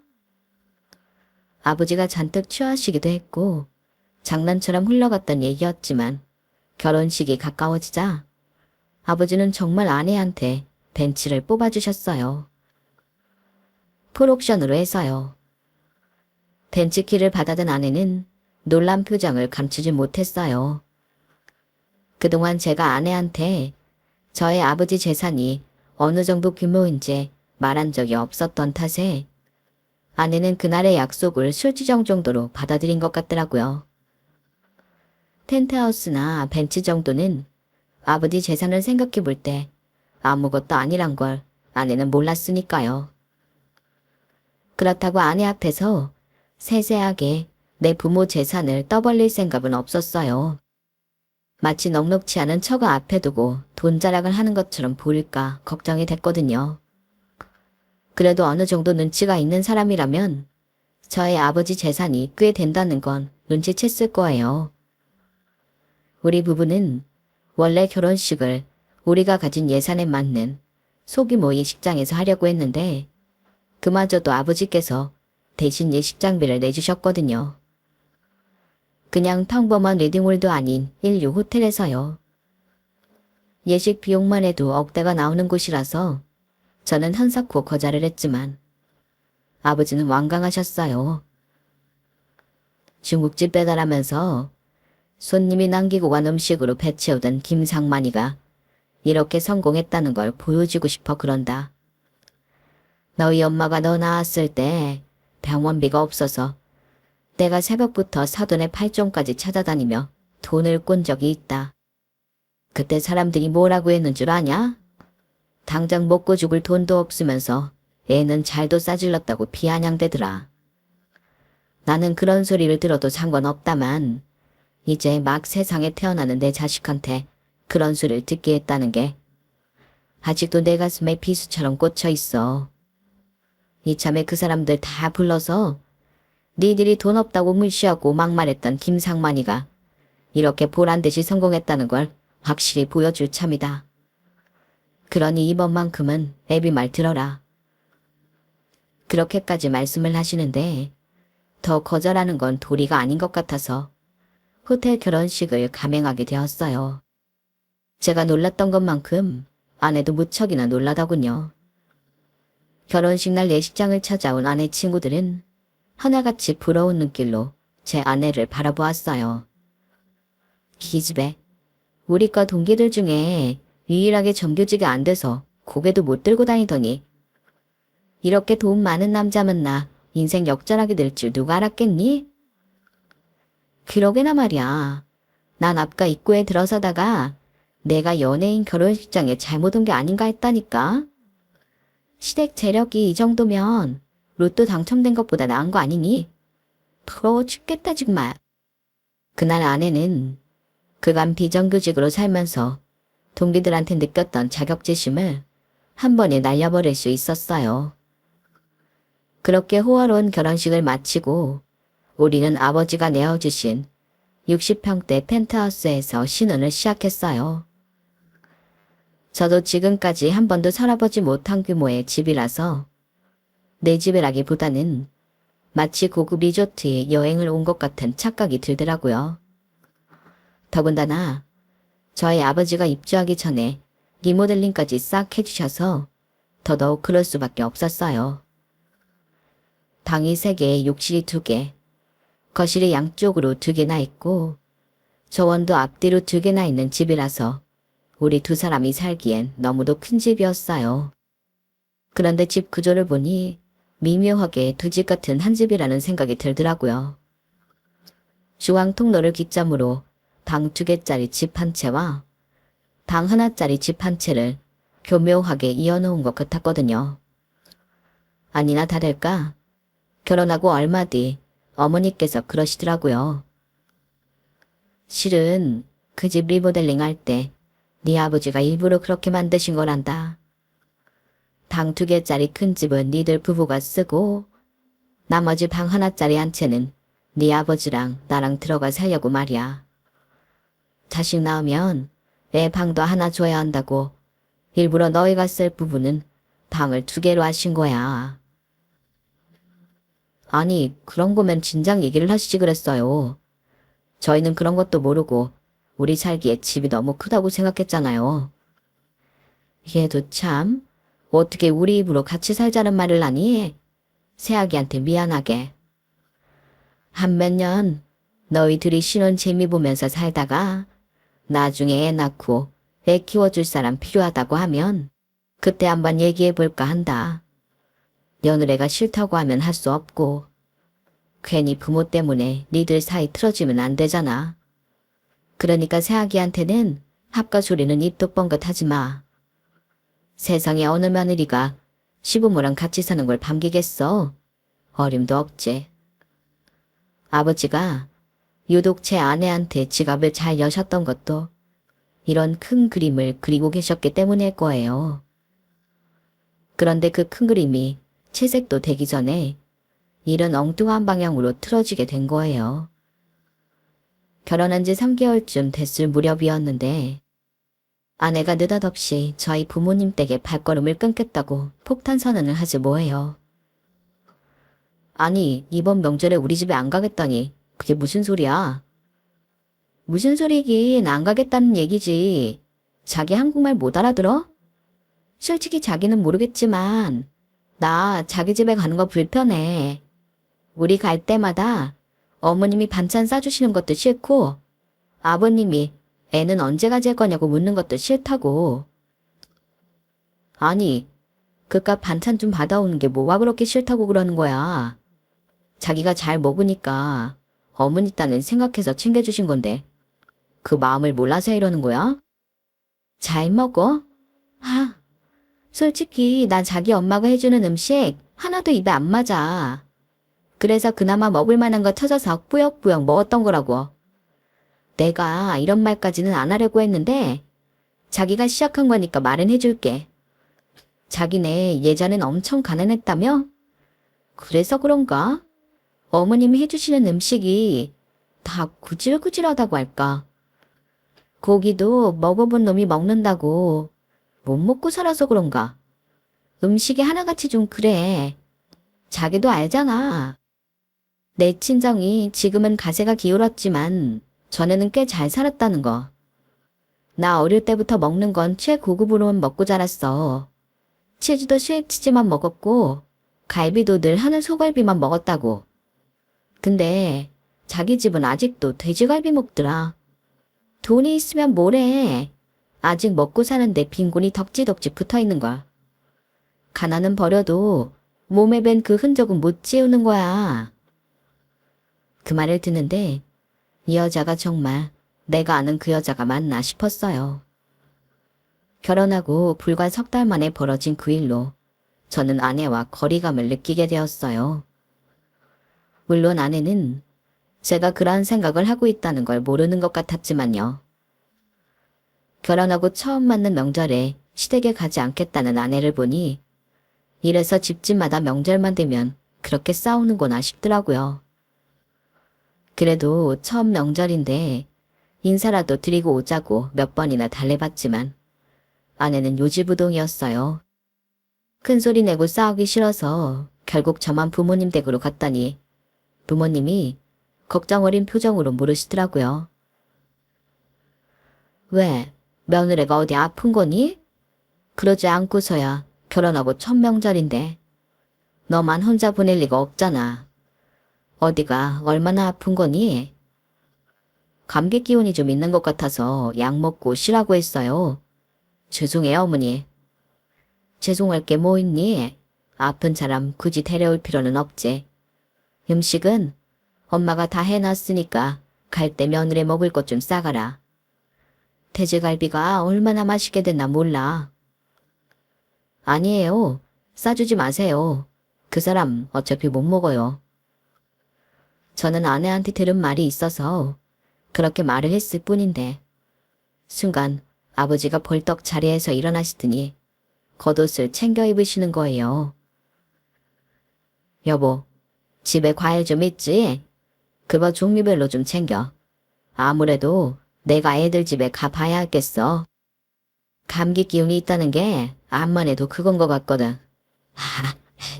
S1: 아버지가 잔뜩 취하시기도 했고 장난처럼 흘러갔던 얘기였지만 결혼식이 가까워지자 아버지는 정말 아내한테 벤츠를 뽑아주셨어요. 풀옵션으로 해서요. 벤츠키를 받아든 아내는 놀란 표정을 감추지 못했어요. 그동안 제가 아내한테 저의 아버지 재산이 어느 정도 규모인지 말한 적이 없었던 탓에 아내는 그날의 약속을 술지정 정도로 받아들인 것 같더라고요. 텐트하우스나 벤츠 정도는 아버지 재산을 생각해 볼 때 아무것도 아니란 걸 아내는 몰랐으니까요. 그렇다고 아내 앞에서 세세하게 내 부모 재산을 떠벌릴 생각은 없었어요. 마치 넉넉치 않은 처가 앞에 두고 돈 자랑을 하는 것처럼 보일까 걱정이 됐거든요. 그래도 어느 정도 눈치가 있는 사람이라면 저의 아버지 재산이 꽤 된다는 건 눈치챘을 거예요. 우리 부부는 원래 결혼식을 우리가 가진 예산에 맞는 소규모 예식장에서 하려고 했는데 그마저도 아버지께서 대신 예식장비를 내주셨거든요. 그냥 평범한 웨딩홀도 아닌 인류 호텔에서요. 예식 비용만 해도 억대가 나오는 곳이라서 저는 한사코 거절을 했지만 아버지는 완강하셨어요. 중국집 배달하면서 손님이 남기고 간 음식으로 배 채우던 김상만이가 이렇게 성공했다는 걸 보여주고 싶어 그런다. 너희 엄마가 너 낳았을 때 병원비가 없어서 내가 새벽부터 사돈의 팔종까지 찾아다니며 돈을 꾼 적이 있다. 그때 사람들이 뭐라고 했는 줄 아냐? 당장 먹고 죽을 돈도 없으면서 애는 잘도 싸질렀다고 비아냥대더라. 나는 그런 소리를 들어도 상관없다만 이제 막 세상에 태어나는 내 자식한테 그런 소리를 듣게 했다는 게 아직도 내 가슴에 비수처럼 꽂혀 있어. 이참에 그 사람들 다 불러서 니들이 돈 없다고 무시하고 막말했던 김상만이가 이렇게 보란듯이 성공했다는 걸 확실히 보여줄 참이다. 그러니 이번만큼은 애비 말 들어라. 그렇게까지 말씀을 하시는데 더 거절하는 건 도리가 아닌 것 같아서 호텔 결혼식을 감행하게 되었어요. 제가 놀랐던 것만큼 아내도 무척이나 놀라더군요. 결혼식 날 예식장을 찾아온 아내 친구들은 하나같이 부러운 눈길로 제 아내를 바라보았어요. 기집애, 우리과 동기들 중에 유일하게 정규직이 안 돼서 고개도 못 들고 다니더니 이렇게 돈 많은 남자 만나 인생 역전하게 될 줄 누가 알았겠니? 그러게나 말이야. 난 아까 입구에 들어서다가 내가 연예인 결혼식장에 잘못 온 게 아닌가 했다니까. 시댁 재력이 이 정도면 로또 당첨된 것보다 나은 거 아니니? 부러워 죽겠다 정말. 그날 아내는 그간 비정규직으로 살면서 동기들한테 느꼈던 자격지심을 한 번에 날려버릴 수 있었어요. 그렇게 호화로운 결혼식을 마치고 우리는 아버지가 내어주신 60평대 펜트하우스에서 신혼을 시작했어요. 저도 지금까지 한 번도 살아보지 못한 규모의 집이라서 내 집이라기보다는 마치 고급 리조트에 여행을 온 것 같은 착각이 들더라고요. 더군다나 저희 아버지가 입주하기 전에 리모델링까지 싹 해주셔서 더더욱 그럴 수밖에 없었어요. 방이 3개, 욕실이 2개, 거실이 양쪽으로 2개나 있고 저원도 앞뒤로 2개나 있는 집이라서 우리 2사람이 살기엔 너무도 큰 집이었어요. 그런데 집 구조를 보니 미묘하게 2집 같은 한 집이라는 생각이 들더라고요. 중앙 통로를 기점으로 방 2개짜리 집 한 채와 방 하나짜리 집 한 채를 교묘하게 이어놓은 것 같았거든요. 아니나 다를까 결혼하고 얼마 뒤 어머니께서 그러시더라고요. 실은 그 집 리모델링 할 때 네 아버지가 일부러 그렇게 만드신 거란다. 방 2개짜리 큰 집은 니들 부부가 쓰고 나머지 방 하나짜리 한 채는 네 아버지랑 나랑 들어가 살려고 말이야. 자식 낳으면 애 방도 하나 줘야 한다고 일부러 너희가 쓸 부분은 방을 2개로 하신 거야. 아니 그런 거면 진작 얘기를 하시지 그랬어요. 저희는 그런 것도 모르고 우리 살기에 집이 너무 크다고 생각했잖아요. 얘도 참 어떻게 우리 입으로 같이 살자는 말을 하니? 새아기한테 미안하게. 한 몇 년 너희들이 신혼 재미 보면서 살다가 나중에 애 낳고 애 키워줄 사람 필요하다고 하면 그때 한번 얘기해 볼까 한다. 며느리가 싫다고 하면 할 수 없고 괜히 부모 때문에 니들 사이 틀어지면 안 되잖아. 그러니까 새아기한테는 합가 소리는 입도 뻥긋하지 마. 세상에 어느 며느리가 시부모랑 같이 사는 걸 반기겠어. 어림도 없지. 아버지가 유독 제 아내한테 지갑을 잘 여셨던 것도 이런 큰 그림을 그리고 계셨기 때문일 거예요. 그런데 그 큰 그림이 채색도 되기 전에 일은 엉뚱한 방향으로 틀어지게 된 거예요. 결혼한 지 3개월쯤 됐을 무렵이었는데 아내가 느닷없이 저희 부모님 댁에 발걸음을 끊겠다고 폭탄 선언을 하지 뭐예요. 아니 이번 명절에 우리 집에 안 가겠다니 그게 무슨 소리야? 무슨 소리긴 안 가겠다는 얘기지. 자기 한국말 못 알아들어? 솔직히 자기는 모르겠지만 나 자기 집에 가는 거 불편해. 우리 갈 때마다 어머님이 반찬 싸주시는 것도 싫고 아버님이 애는 언제 가질 거냐고 묻는 것도 싫다고. 아니 그깟 반찬 좀 받아오는 게 뭐가 그렇게 싫다고 그러는 거야. 자기가 잘 먹으니까 어머니 딴은 생각해서 챙겨주신 건데 그 마음을 몰라서 이러는 거야? 잘 먹어? 솔직히 난 자기 엄마가 해주는 음식 하나도 입에 안 맞아. 그래서 그나마 먹을 만한 거 찾아서 뿌역뿌역 먹었던 거라고. 내가 이런 말까지는 안 하려고 했는데 자기가 시작한 거니까 말은 해줄게. 자기네 예전엔 엄청 가난했다며? 그래서 그런가? 어머님이 해주시는 음식이 다 구질구질하다고 할까? 고기도 먹어본 놈이 먹는다고 못 먹고 살아서 그런가? 음식이 하나같이 좀 그래. 자기도 알잖아. 내 친정이 지금은 가세가 기울었지만 전에는 꽤 잘 살았다는 거. 나 어릴 때부터 먹는 건 최고급으로만 먹고 자랐어. 치즈도 수입치즈만 먹었고 갈비도 늘 하는 소갈비만 먹었다고. 근데 자기 집은 아직도 돼지갈비 먹더라. 돈이 있으면 뭐래. 아직 먹고 사는데 빈곤이 덕지덕지 붙어있는 거야. 가난은 버려도 몸에 밴 그 흔적은 못 지우는 거야. 그 말을 듣는데 이 여자가 정말 내가 아는 그 여자가 맞나 싶었어요. 결혼하고 불과 석 달 만에 벌어진 그 일로 저는 아내와 거리감을 느끼게 되었어요. 물론 아내는 제가 그러한 생각을 하고 있다는 걸 모르는 것 같았지만요. 결혼하고 처음 맞는 명절에 시댁에 가지 않겠다는 아내를 보니 이래서 집집마다 명절만 되면 그렇게 싸우는구나 싶더라고요. 그래도 처음 명절인데 인사라도 드리고 오자고 몇 번이나 달래봤지만 아내는 요지부동이었어요. 큰소리 내고 싸우기 싫어서 결국 저만 부모님 댁으로 갔더니 부모님이 걱정 어린 표정으로 물으시더라고요. 왜? 며느리가 어디 아픈 거니? 그러지 않고서야 결혼하고 첫 명절인데 너만 혼자 보낼 리가 없잖아. 어디가 얼마나 아픈 거니? 감기 기운이 좀 있는 것 같아서 약 먹고 쉬라고 했어요. 죄송해요, 어머니. 죄송할 게 뭐 있니? 아픈 사람 굳이 데려올 필요는 없지. 음식은 엄마가 다 해놨으니까 갈 때 며느리 먹을 것 좀 싸가라. 돼지갈비가 얼마나 맛있게 됐나 몰라. 아니에요. 싸주지 마세요. 그 사람 어차피 못 먹어요. 저는 아내한테 들은 말이 있어서 그렇게 말을 했을 뿐인데 순간 아버지가 벌떡 자리에서 일어나시더니 겉옷을 챙겨 입으시는 거예요. 여보, 집에 과일 좀 있지? 그거 종류별로 좀 챙겨. 아무래도 내가 애들 집에 가봐야 하겠어. 감기 기운이 있다는 게 암만 해도 그건 것 같거든. 아,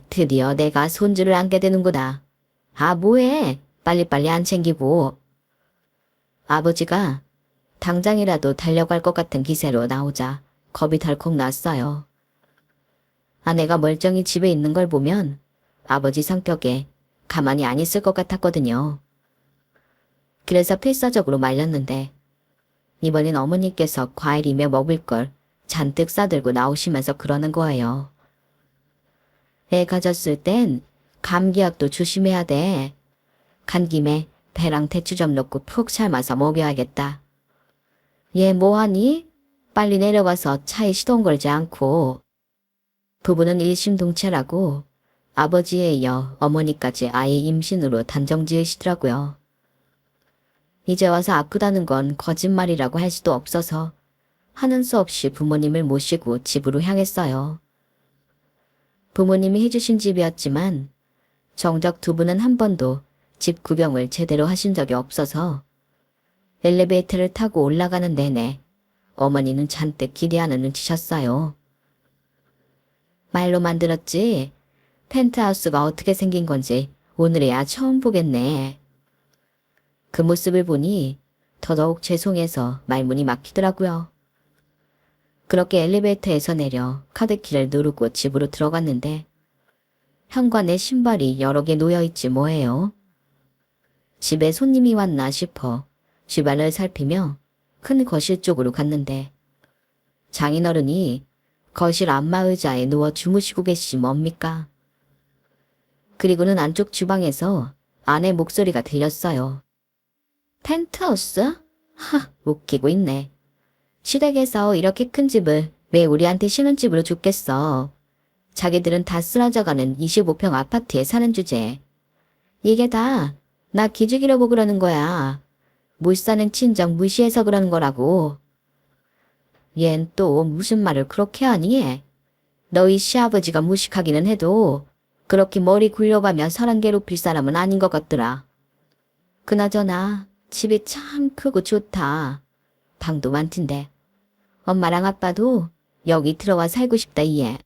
S1: 드디어 내가 손주를 안게 되는구나. 아, 뭐해? 빨리빨리 안 챙기고. 아버지가 당장이라도 달려갈 것 같은 기세로 나오자 겁이 덜컥 났어요. 아내가 멀쩡히 집에 있는 걸 보면 아버지 성격에 가만히 안 있을 것 같았거든요. 그래서 필사적으로 말렸는데 이번엔 어머니께서 과일이며 먹을 걸 잔뜩 싸들고 나오시면서 그러는 거예요. 애 가졌을 땐 감기약도 조심해야 돼. 간 김에 배랑 대추 좀 넣고 푹 삶아서 먹여야겠다. 얘 뭐하니? 빨리 내려가서 차에 시동 걸지 않고. 부부는 일심동체라고 아버지에 이어 어머니까지 아이 임신으로 단정 지으시더라고요. 이제 와서 아프다는 건 거짓말이라고 할 수도 없어서 하는 수 없이 부모님을 모시고 집으로 향했어요. 부모님이 해주신 집이었지만 정작 두 분은 한 번도 집 구경을 제대로 하신 적이 없어서 엘리베이터를 타고 올라가는 내내 어머니는 잔뜩 기대하는 눈치셨어요. 말로만 들었지 펜트하우스가 어떻게 생긴 건지 오늘에야 처음 보겠네. 그 모습을 보니 더더욱 죄송해서 말문이 막히더라고요. 그렇게 엘리베이터에서 내려 카드키를 누르고 집으로 들어갔는데 현관에 신발이 여러 개 놓여있지 뭐예요. 집에 손님이 왔나 싶어 집안을 살피며 큰 거실 쪽으로 갔는데 장인어른이 거실 안마의자에 누워 주무시고 계시지 뭡니까? 그리고는 안쪽 주방에서 아내 목소리가 들렸어요. 펜트하우스? 하, 웃기고 있네. 시댁에서 이렇게 큰 집을 왜 우리한테 신혼집으로 줬겠어. 자기들은 다 쓰러져가는 25평 아파트에 사는 주제에. 이게 다 나 기죽이려고 그러는 거야. 못 사는 친정 무시해서 그러는 거라고. 얜 또 무슨 말을 그렇게 하니? 너희 시아버지가 무식하기는 해도 그렇게 머리 굴려가며 사람 괴롭힐 사람은 아닌 것 같더라. 그나저나 집이 참 크고 좋다. 방도 많던데. 엄마랑 아빠도 여기 들어와 살고 싶다 이해.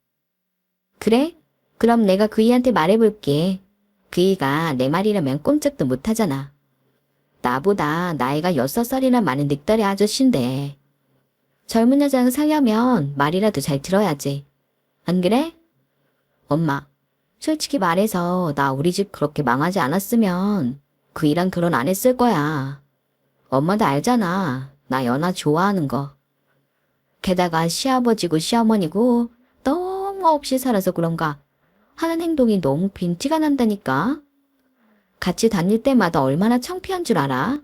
S1: 그래? 그럼 내가 그이한테 말해볼게. 그이가 내 말이라면 꼼짝도 못하잖아. 나보다 나이가 6살이나 많은 늑다리 아저씨인데. 젊은 여자랑 사귀면 말이라도 잘 들어야지. 안 그래? 엄마, 솔직히 말해서 나 우리 집 그렇게 망하지 않았으면 그이랑 결혼 안 했을 거야. 엄마도 알잖아. 나 연하 좋아하는 거. 게다가 시아버지고 시어머니고 너무 없이 살아서 그런가 하는 행동이 너무 빈티가 난다니까. 같이 다닐 때마다 얼마나 창피한 줄 알아?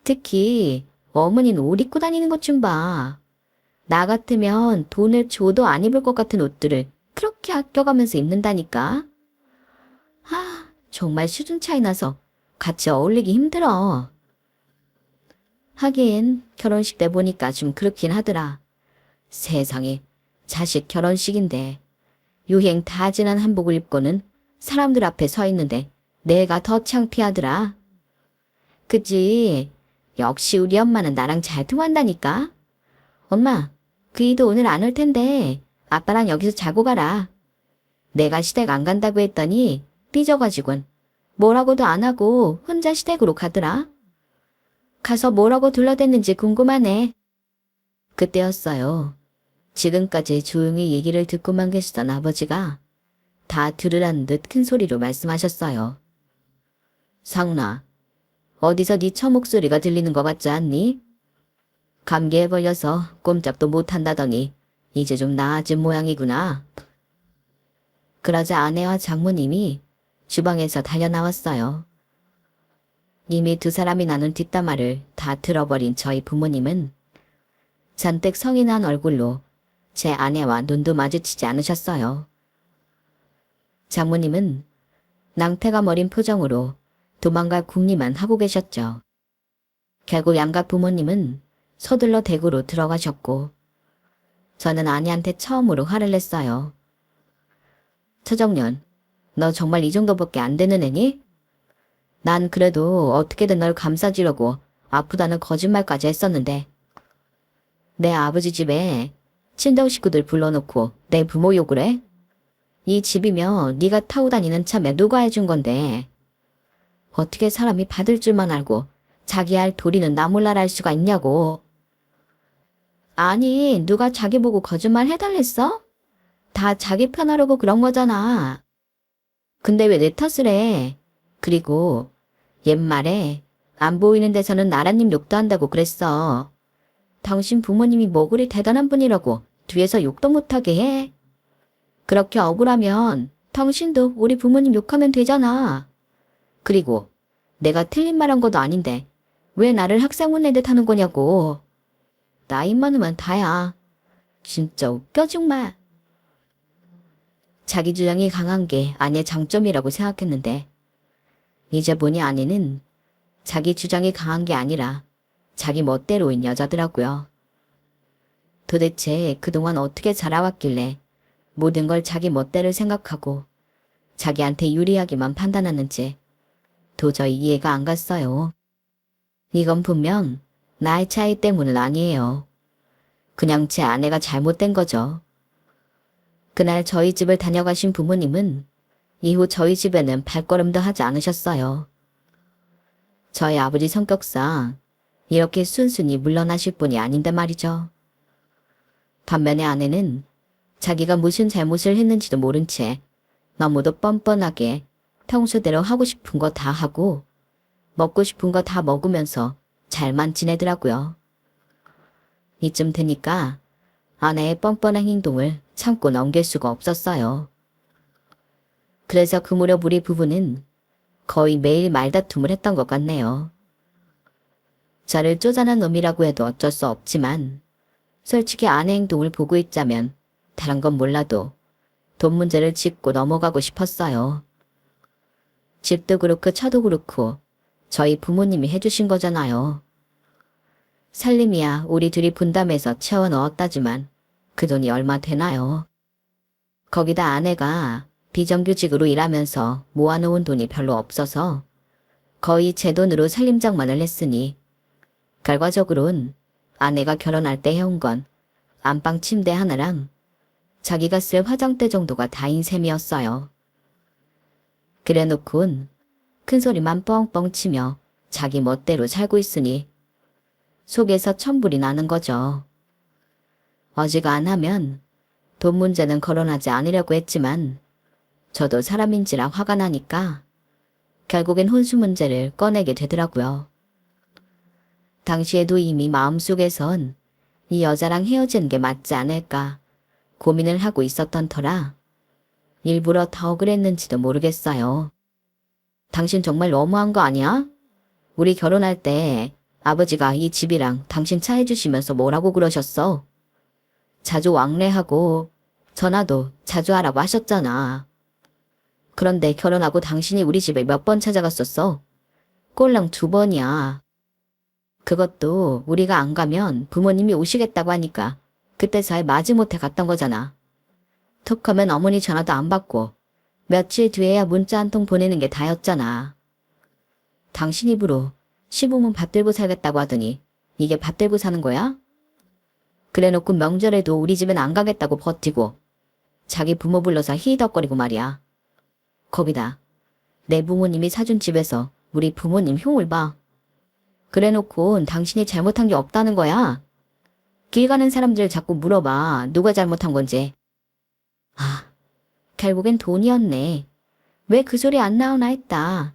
S1: 특히 어머니는 옷 입고 다니는 것 좀 봐. 나 같으면 돈을 줘도 안 입을 것 같은 옷들을 그렇게 아껴가면서 입는다니까. 정말 수준 차이 나서 같이 어울리기 힘들어. 하긴 결혼식 때 보니까 좀 그렇긴 하더라. 세상에, 자식 결혼식인데 유행 다 지난 한복을 입고는 사람들 앞에 서 있는데 내가 더 창피하더라. 그치? 역시 우리 엄마는 나랑 잘 통한다니까. 엄마, 그이도 오늘 안 올 텐데 아빠랑 여기서 자고 가라. 내가 시댁 안 간다고 했더니 삐져가지곤 뭐라고도 안 하고 혼자 시댁으로 가더라. 가서 뭐라고 둘러댔는지 궁금하네. 그때였어요. 지금까지 조용히 얘기를 듣고만 계시던 아버지가 다 들으라는 듯 큰 소리로 말씀하셨어요. 상훈아, 어디서 네 처목소리가 들리는 것 같지 않니? 감기에 걸려서 꼼짝도 못한다더니 이제 좀 나아진 모양이구나. 그러자 아내와 장모님이 주방에서 달려나왔어요. 이미 두 사람이 나눈 뒷담화를 다 들어버린 저희 부모님은 잔뜩 성이 난 얼굴로 제 아내와 눈도 마주치지 않으셨어요. 장모님은 낭패가 머린 표정으로 도망갈 궁리만 하고 계셨죠. 결국 양가 부모님은 서둘러 댁으로 들어가셨고 저는 아내한테 처음으로 화를 냈어요. 최정년, 너 정말 이 정도밖에 안 되는 애니? 난 그래도 어떻게든 널 감싸주려고 아프다는 거짓말까지 했었는데 내 아버지 집에 친정 식구들 불러놓고 내 부모 욕을 해? 이 집이면 네가 타고 다니는 차에 누가 해준 건데 어떻게 사람이 받을 줄만 알고 자기 할 도리는 나 몰라라 할 수가 있냐고. 아니, 누가 자기 보고 거짓말 해달랬어? 다 자기 편하려고 그런 거잖아. 근데 왜 내 탓을 해? 그리고 옛말에 안 보이는 데서는 나라님 욕도 한다고 그랬어. 당신 부모님이 뭐 그리 대단한 분이라고 뒤에서 욕도 못하게 해? 그렇게 억울하면 당신도 우리 부모님 욕하면 되잖아. 그리고 내가 틀린 말 한 것도 아닌데 왜 나를 학생운 내듯 하는 거냐고. 나이 많으면 다야. 진짜 웃겨 정말. 자기 주장이 강한 게 아내의 장점이라고 생각했는데 이제 보니 아내는 자기 주장이 강한 게 아니라 자기 멋대로인 여자더라고요. 도대체 그동안 어떻게 자라왔길래 모든 걸 자기 멋대로 생각하고 자기한테 유리하게만 판단하는지 도저히 이해가 안 갔어요. 이건 분명 나이 차이 때문은 아니에요. 그냥 제 아내가 잘못된 거죠. 그날 저희 집을 다녀가신 부모님은 이후 저희 집에는 발걸음도 하지 않으셨어요. 저희 아버지 성격상 이렇게 순순히 물러나실 분이 아닌데 말이죠. 반면에 아내는 자기가 무슨 잘못을 했는지도 모른 채 너무도 뻔뻔하게 평소대로 하고 싶은 거 다 하고 먹고 싶은 거 다 먹으면서 잘만 지내더라고요. 이쯤 되니까 아내의 뻔뻔한 행동을 참고 넘길 수가 없었어요. 그래서 그 무렵 우리 부부는 거의 매일 말다툼을 했던 것 같네요. 저를 쪼잔한 놈이라고 해도 어쩔 수 없지만 솔직히 아내 행동을 보고 있자면 다른 건 몰라도 돈 문제를 짚고 넘어가고 싶었어요. 집도 그렇고 차도 그렇고 저희 부모님이 해주신 거잖아요. 살림이야 우리 둘이 분담해서 채워 넣었다지만 그 돈이 얼마 되나요? 거기다 아내가 비정규직으로 일하면서 모아놓은 돈이 별로 없어서 거의 제 돈으로 살림장만을 했으니 결과적으론 아내가 결혼할 때 해온 건 안방 침대 하나랑 자기가 쓸 화장대 정도가 다인 셈이었어요. 그래놓곤 큰소리만 뻥뻥 치며 자기 멋대로 살고 있으니 속에서 천불이 나는 거죠. 어지간하면 돈 문제는 거론하지 않으려고 했지만 저도 사람인지라 화가 나니까 결국엔 혼수 문제를 꺼내게 되더라고요. 당시에도 이미 마음속에선 이 여자랑 헤어지는 게 맞지 않을까 고민을 하고 있었던 터라 일부러 더 그랬는지도 모르겠어요. 당신 정말 너무한 거 아니야? 우리 결혼할 때 아버지가 이 집이랑 당신 차 해주시면서 뭐라고 그러셨어? 자주 왕래하고 전화도 자주 하라고 하셨잖아. 그런데 결혼하고 당신이 우리 집에 몇 번 찾아갔었어? 꼴랑 2번이야. 그것도 우리가 안 가면 부모님이 오시겠다고 하니까 그때 잘 마지못해 갔던 거잖아. 톡 하면 어머니 전화도 안 받고 며칠 뒤에야 문자 한 통 보내는 게 다였잖아. 당신 입으로 시부모 받들고 살겠다고 하더니 이게 받들고 사는 거야? 그래놓고 명절에도 우리 집엔 안 가겠다고 버티고 자기 부모 불러서 히덕거리고 말이야. 거기다 내 부모님이 사준 집에서 우리 부모님 흉을 봐. 그래놓고 당신이 잘못한 게 없다는 거야. 길 가는 사람들 자꾸 물어봐. 누가 잘못한 건지. 아, 결국엔 돈이었네. 왜 그 소리 안 나오나 했다.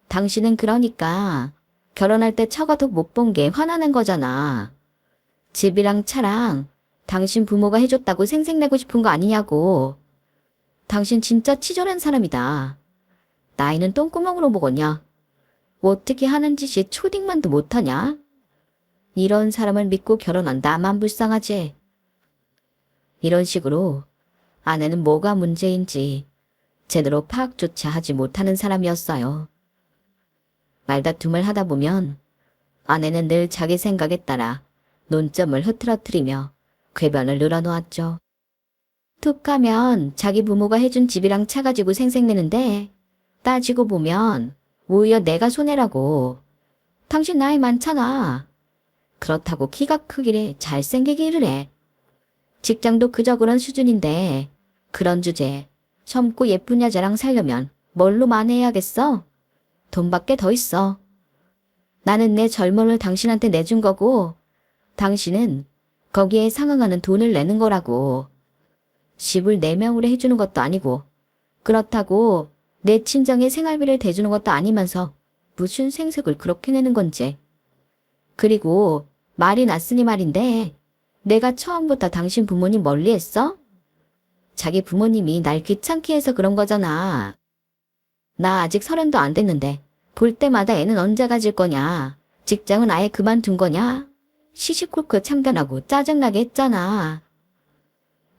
S1: 당신은 그러니까 결혼할 때 처가도 못 본 게 화나는 거잖아. 집이랑 차랑 당신 부모가 해줬다고 생색내고 싶은 거 아니냐고. 당신 진짜 치졸한 사람이다. 나이는 똥구멍으로 먹었냐? 어떻게 하는 짓이 초딩만도 못하냐? 이런 사람을 믿고 결혼한 나만 불쌍하지. 이런 식으로 아내는 뭐가 문제인지 제대로 파악조차 하지 못하는 사람이었어요. 말다툼을 하다 보면 아내는 늘 자기 생각에 따라 논점을 흐트러뜨리며 궤변을 늘어놓았죠. 툭 하면 자기 부모가 해준 집이랑 차 가지고 생색내는데 따지고 보면 오히려 내가 손해라고. 당신 나이 많잖아. 그렇다고 키가 크기래 잘생기기를 해. 직장도 그저 그런 수준인데 그런 주제에 젊고 예쁜 여자랑 살려면 뭘로 만회해야겠어? 돈밖에 더 있어. 나는 내 젊음을 당신한테 내준 거고 당신은 거기에 상응하는 돈을 내는 거라고. 집을 내 명으로 해주는 것도 아니고 그렇다고 내 친정의 생활비를 대주는 것도 아니면서 무슨 생색을 그렇게 내는 건지. 그리고 말이 났으니 말인데 내가 처음부터 당신 부모님 멀리했어? 자기 부모님이 날 귀찮게 해서 그런 거잖아. 나 아직 30도 안 됐는데 볼 때마다 애는 언제 가질 거냐. 직장은 아예 그만둔 거냐. 시시콜콜 참견하고 짜증나게 했잖아.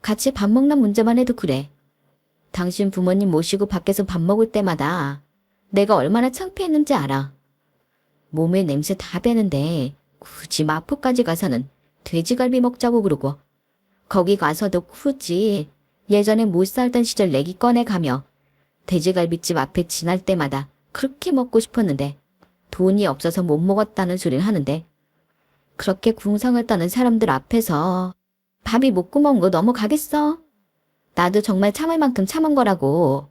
S1: 같이 밥 먹는 문제만 해도 그래. 당신 부모님 모시고 밖에서 밥 먹을 때마다 내가 얼마나 창피했는지 알아. 몸에 냄새 다 배는데 굳이 마포까지 가서는 돼지갈비 먹자고 그러고 거기 가서도 굳이 예전에 못 살던 시절 내기 꺼내가며 돼지갈비집 앞에 지날 때마다 그렇게 먹고 싶었는데 돈이 없어서 못 먹었다는 소리를 하는데 그렇게 궁상을 떠는 사람들 앞에서 밥이 목구멍 거 넘어가겠어? 나도 정말 참을 만큼 참은 거라고.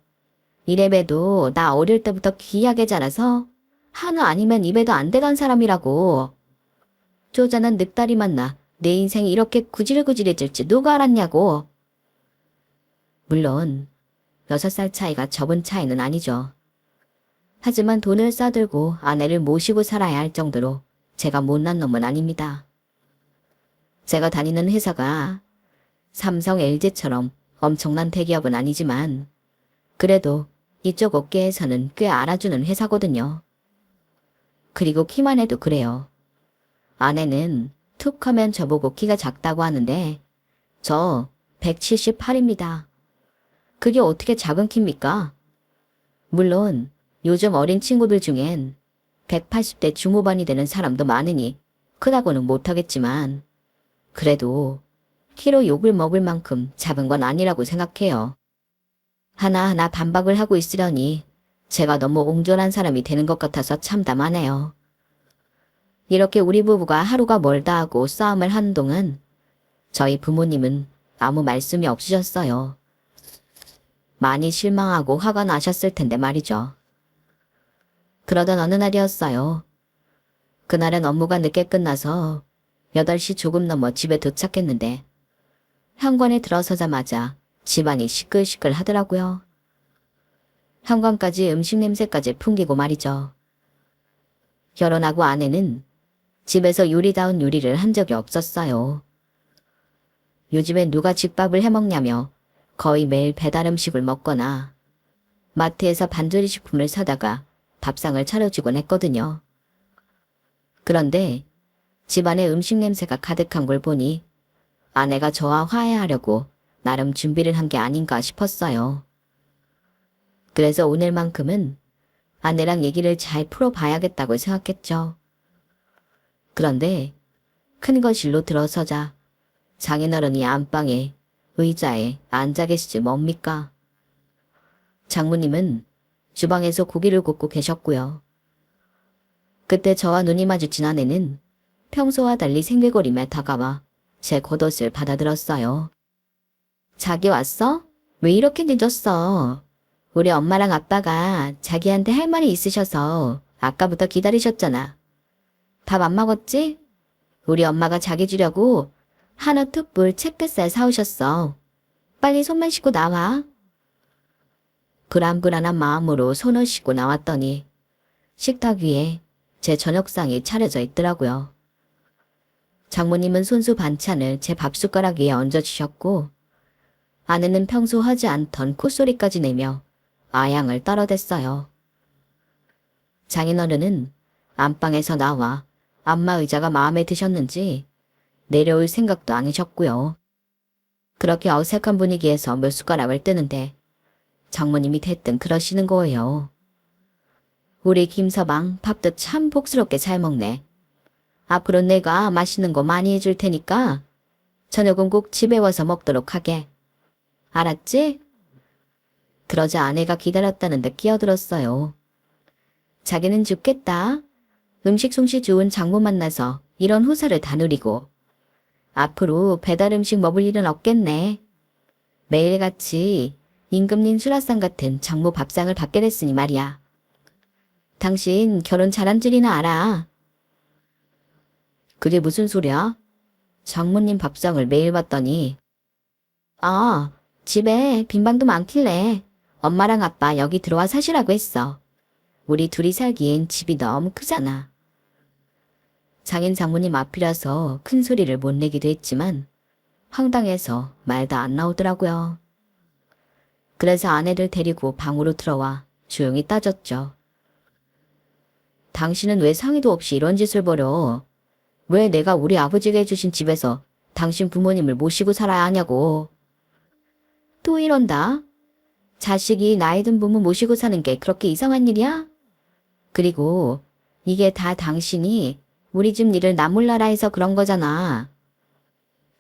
S1: 이래봬도 나 어릴 때부터 귀하게 자라서 한우 아니면 입에도 안 대던 사람이라고. 쪼잔한 늑다리 만나 내 인생이 이렇게 구질구질해질지 누가 알았냐고. 물론 6살 차이가 적은 차이는 아니죠. 하지만 돈을 싸들고 아내를 모시고 살아야 할 정도로 제가 못난 놈은 아닙니다. 제가 다니는 회사가 삼성, LG처럼 엄청난 대기업은 아니지만 그래도 이쪽 업계에서는 꽤 알아주는 회사거든요. 그리고 키만 해도 그래요. 아내는 툭 하면 저보고 키가 작다고 하는데 저 178입니다. 그게 어떻게 작은 키입니까? 물론 요즘 어린 친구들 중엔 180대 중후반이 되는 사람도 많으니 크다고는 못하겠지만 그래도 키로 욕을 먹을 만큼 작은 건 아니라고 생각해요. 하나하나 반박을 하고 있으려니 제가 너무 옹졸한 사람이 되는 것 같아서 참담하네요. 이렇게 우리 부부가 하루가 멀다 하고 싸움을 하는 동안 저희 부모님은 아무 말씀이 없으셨어요. 많이 실망하고 화가 나셨을 텐데 말이죠. 그러던 어느 날이었어요. 그날은 업무가 늦게 끝나서 8시 조금 넘어 집에 도착했는데 현관에 들어서자마자 집안이 시끌시끌 하더라고요. 현관까지 음식 냄새까지 풍기고 말이죠. 결혼하고 아내는 집에서 요리다운 요리를 한 적이 없었어요. 요즘엔 누가 집밥을 해먹냐며 거의 매일 배달 음식을 먹거나 마트에서 반조리 식품을 사다가 밥상을 차려주곤 했거든요. 그런데 집안에 음식 냄새가 가득한 걸 보니 아내가 저와 화해하려고 나름 준비를 한 게 아닌가 싶었어요. 그래서 오늘만큼은 아내랑 얘기를 잘 풀어봐야겠다고 생각했죠. 그런데 큰 거실로 들어서자 장인어른이 안방에 의자에 앉아 계시지 뭡니까? 장모님은 주방에서 고기를 굽고 계셨고요. 그때 저와 눈이 마주친 아내는 평소와 달리 생글거리며 다가와 제 겉옷을 받아들었어요. 자기 왔어? 왜 이렇게 늦었어? 우리 엄마랑 아빠가 자기한테 할 말이 있으셔서 아까부터 기다리셨잖아. 밥 안 먹었지? 우리 엄마가 자기 주려고 한우 툭불 채끝살 사오셨어. 빨리 손만 씻고 나와. 불안불안한 마음으로 손을 씻고 나왔더니 식탁 위에 제 저녁상이 차려져 있더라고요. 장모님은 손수 반찬을 제 밥숟가락 위에 얹어주셨고 아내는 평소 하지 않던 콧소리까지 내며 아양을 떨어댔어요. 장인어른은 안방에서 나와 안마 의자가 마음에 드셨는지 내려올 생각도 안 하셨고요. 그렇게 어색한 분위기에서 몇 숟가락을 뜨는데 장모님이 대뜸 그러시는 거예요. 우리 김서방 밥도 참 복스럽게 잘 먹네. 앞으로 내가 맛있는 거 많이 해줄 테니까 저녁은 꼭 집에 와서 먹도록 하게. 알았지? 그러자 아내가 기다렸다는 듯 끼어들었어요. 자기는 죽겠다. 음식 솜씨 좋은 장모 만나서 이런 후사를 다 누리고 앞으로 배달 음식 먹을 일은 없겠네. 매일같이 임금님 수라상 같은 장모 밥상을 받게 됐으니 말이야. 당신 결혼 잘한 줄이나 알아. 그게 무슨 소리야? 장모님 밥상을 매일 봤더니 집에 빈 방도 많길래 엄마랑 아빠 여기 들어와 사시라고 했어. 우리 둘이 살기엔 집이 너무 크잖아. 장인 장모님 앞이라서 큰 소리를 못 내기도 했지만 황당해서 말도 안 나오더라고요. 그래서 아내를 데리고 방으로 들어와 조용히 따졌죠. 당신은 왜 상의도 없이 이런 짓을 벌여? 왜 내가 우리 아버지가 해주신 집에서 당신 부모님을 모시고 살아야 하냐고. 또 이런다. 자식이 나이 든 부모 모시고 사는 게 그렇게 이상한 일이야? 그리고 이게 다 당신이 우리 집 일을 나 몰라라 해서 그런 거잖아.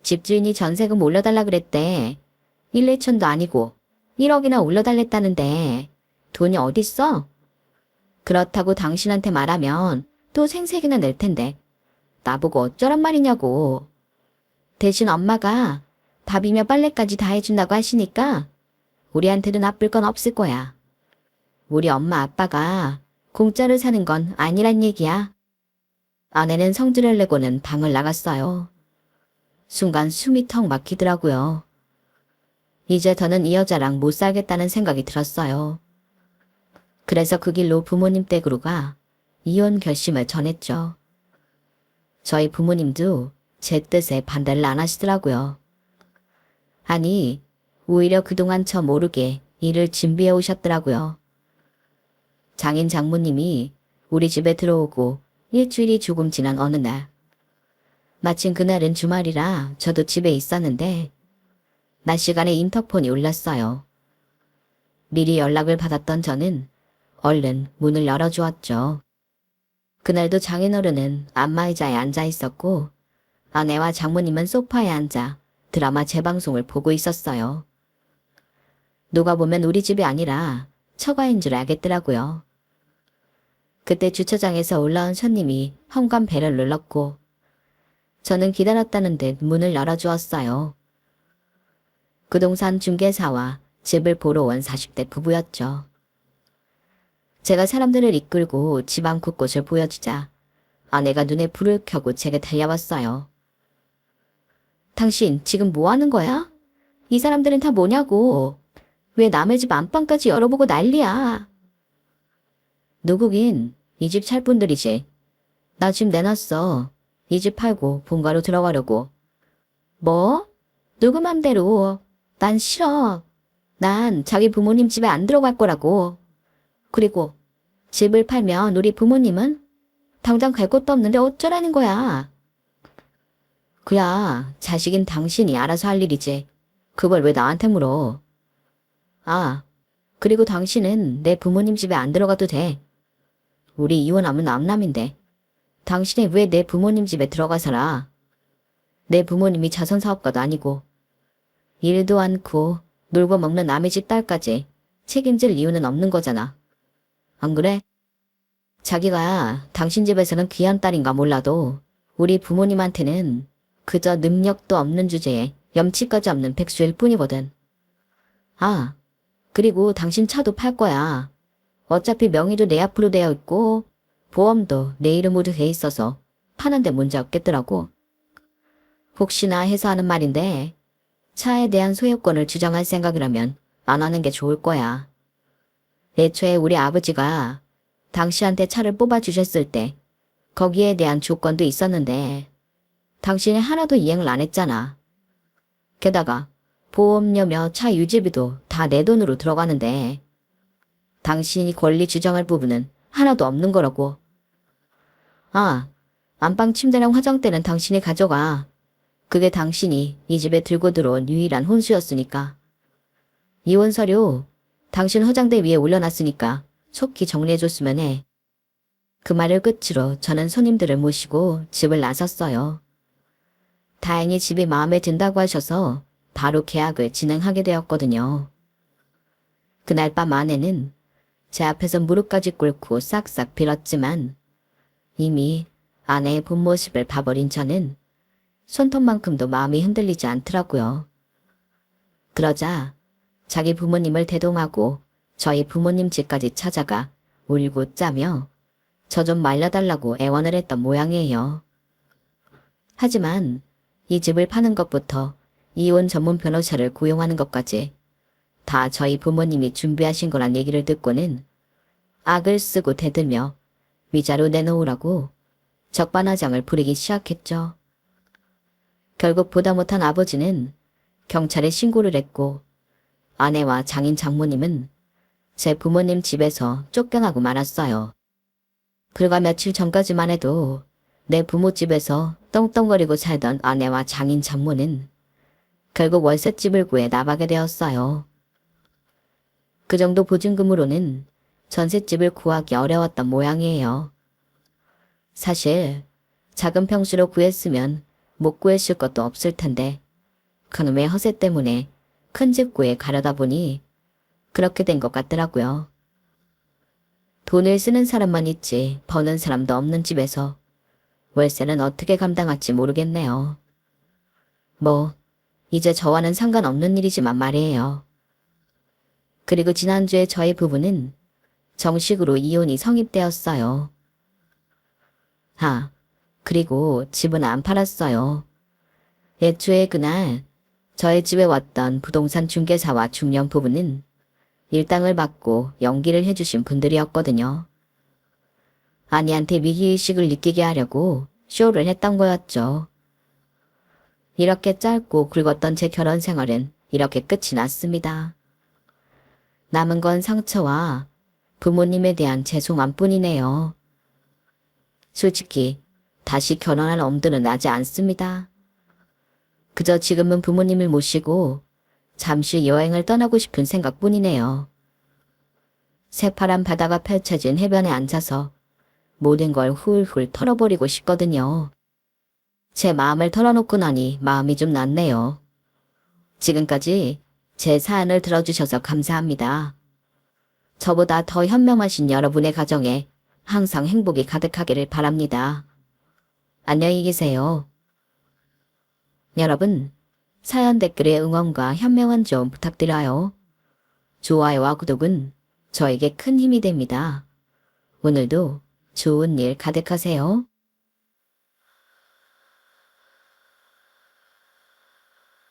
S1: 집주인이 전세금 올려달라 그랬대. 1, 2천도 아니고 1억이나 올려달랬다는데 돈이 어딨어? 그렇다고 당신한테 말하면 또 생색이나 낼 텐데 나보고 어쩌란 말이냐고. 대신 엄마가 밥이며 빨래까지 다 해준다고 하시니까 우리한테도 나쁠 건 없을 거야. 우리 엄마 아빠가 공짜로 사는 건 아니란 얘기야. 아내는 성질을 내고는 방을 나갔어요. 순간 숨이 턱 막히더라고요. 이제 더는 이 여자랑 못 살겠다는 생각이 들었어요. 그래서 그 길로 부모님 댁으로 가 이혼 결심을 전했죠. 저희 부모님도 제 뜻에 반대를 안 하시더라고요. 아니, 오히려 그동안 저 모르게 일을 준비해 오셨더라고요. 장인 장모님이 우리 집에 들어오고 일주일이 조금 지난 어느 날, 마침 그날은 주말이라 저도 집에 있었는데 낮 시간에 인터폰이 울렸어요. 미리 연락을 받았던 저는 얼른 문을 열어주었죠. 그날도 장인어른은 안마의자에 앉아 있었고 아내와 장모님은 소파에 앉아 드라마 재방송을 보고 있었어요. 누가 보면 우리 집이 아니라 처가인 줄 알겠더라고요. 그때 주차장에서 올라온 손님이 현관 벨을 눌렀고 저는 기다렸다는 듯 문을 열어주었어요. 부동산 중개사와 집을 보러 온 40대 부부였죠. 제가 사람들을 이끌고 집 안 곳곳을 보여주자 아내가 눈에 불을 켜고 제게 달려왔어요. 당신 지금 뭐 하는 거야? 이 사람들은 다 뭐냐고. 왜 남의 집 안방까지 열어보고 난리야. 누구긴 이 집 살 분들이지. 나 집 내놨어. 이 집 팔고 본가로 들어가려고. 뭐? 누구 맘대로. 난 싫어. 난 자기 부모님 집에 안 들어갈 거라고. 그리고 집을 팔면 우리 부모님은 당장 갈 곳도 없는데 어쩌라는 거야. 그야 자식인 당신이 알아서 할 일이지. 그걸 왜 나한테 물어. 아, 그리고 당신은 내 부모님 집에 안 들어가도 돼. 우리 이혼하면 남남인데 당신이 왜 내 부모님 집에 들어가 살아. 내 부모님이 자선사업가도 아니고 일도 않고 놀고 먹는 남의 집 딸까지 책임질 이유는 없는 거잖아. 안 그래? 자기가 당신 집에서는 귀한 딸인가 몰라도 우리 부모님한테는 그저 능력도 없는 주제에 염치까지 없는 백수일 뿐이거든. 아, 그리고 당신 차도 팔 거야. 어차피 명의도 내 앞으로 되어 있고 보험도 내 이름으로 돼 있어서 파는데 문제 없겠더라고. 혹시나 해서 하는 말인데 차에 대한 소유권을 주장할 생각이라면 안 하는 게 좋을 거야. 애초에 우리 아버지가 당신한테 차를 뽑아주셨을 때 거기에 대한 조건도 있었는데 당신이 하나도 이행을 안 했잖아. 게다가 보험료며 차 유지비도 다 내 돈으로 들어가는데 당신이 권리 주장할 부분은 하나도 없는 거라고. 아, 안방 침대랑 화장대는 당신이 가져가. 그게 당신이 이 집에 들고 들어온 유일한 혼수였으니까. 이혼 서류 당신 화장대 위에 올려놨으니까 속히 정리해줬으면 해. 그 말을 끝으로 저는 손님들을 모시고 집을 나섰어요. 다행히 집이 마음에 든다고 하셔서 바로 계약을 진행하게 되었거든요. 그날 밤 아내는 제 앞에서 무릎까지 꿇고 싹싹 빌었지만 이미 아내의 본 모습을 봐버린 저는 손톱만큼도 마음이 흔들리지 않더라고요. 그러자 자기 부모님을 대동하고 저희 부모님 집까지 찾아가 울고 짜며 저 좀 말려달라고 애원을 했던 모양이에요. 하지만 이 집을 파는 것부터 이혼 전문 변호사를 고용하는 것까지 다 저희 부모님이 준비하신 거란 얘기를 듣고는 악을 쓰고 대들며 위자료 내놓으라고 적반하장을 부리기 시작했죠. 결국 보다 못한 아버지는 경찰에 신고를 했고 아내와 장인 장모님은 제 부모님 집에서 쫓겨나고 말았어요. 불과 며칠 전까지만 해도 내 부모 집에서 떵떵거리고 살던 아내와 장인 장모는 결국 월세집을 구해 나가게 되었어요. 그 정도 보증금으로는 전셋집을 구하기 어려웠던 모양이에요. 사실 작은 평수로 구했으면 못 구했을 것도 없을 텐데 그놈의 허세 때문에 큰 집 구해 가려다 보니 그렇게 된 것 같더라고요. 돈을 쓰는 사람만 있지 버는 사람도 없는 집에서 월세는 어떻게 감당할지 모르겠네요. 뭐 이제 저와는 상관없는 일이지만 말이에요. 그리고 지난주에 저희 부부는 정식으로 이혼이 성립되었어요. 아, 그리고 집은 안 팔았어요. 애초에 그날 저희 집에 왔던 부동산 중개사와 중년 부부는 일당을 받고 연기를 해주신 분들이었거든요. 아내한테 위기의식을 느끼게 하려고 쇼를 했던 거였죠. 이렇게 짧고 굵었던 제 결혼 생활은 이렇게 끝이 났습니다. 남은 건 상처와 부모님에 대한 죄송함 뿐이네요. 솔직히 다시 결혼할 엄두는 나지 않습니다. 그저 지금은 부모님을 모시고 잠시 여행을 떠나고 싶은 생각뿐이네요. 새파란 바다가 펼쳐진 해변에 앉아서 모든 걸 훌훌 털어버리고 싶거든요. 제 마음을 털어놓고 나니 마음이 좀 낫네요. 지금까지 제 사연을 들어주셔서 감사합니다. 저보다 더 현명하신 여러분의 가정에 항상 행복이 가득하기를 바랍니다. 안녕히 계세요. 여러분, 사연 댓글에 응원과 현명한 조언 부탁드려요. 좋아요와 구독은 저에게 큰 힘이 됩니다. 오늘도 좋은 일 가득하세요.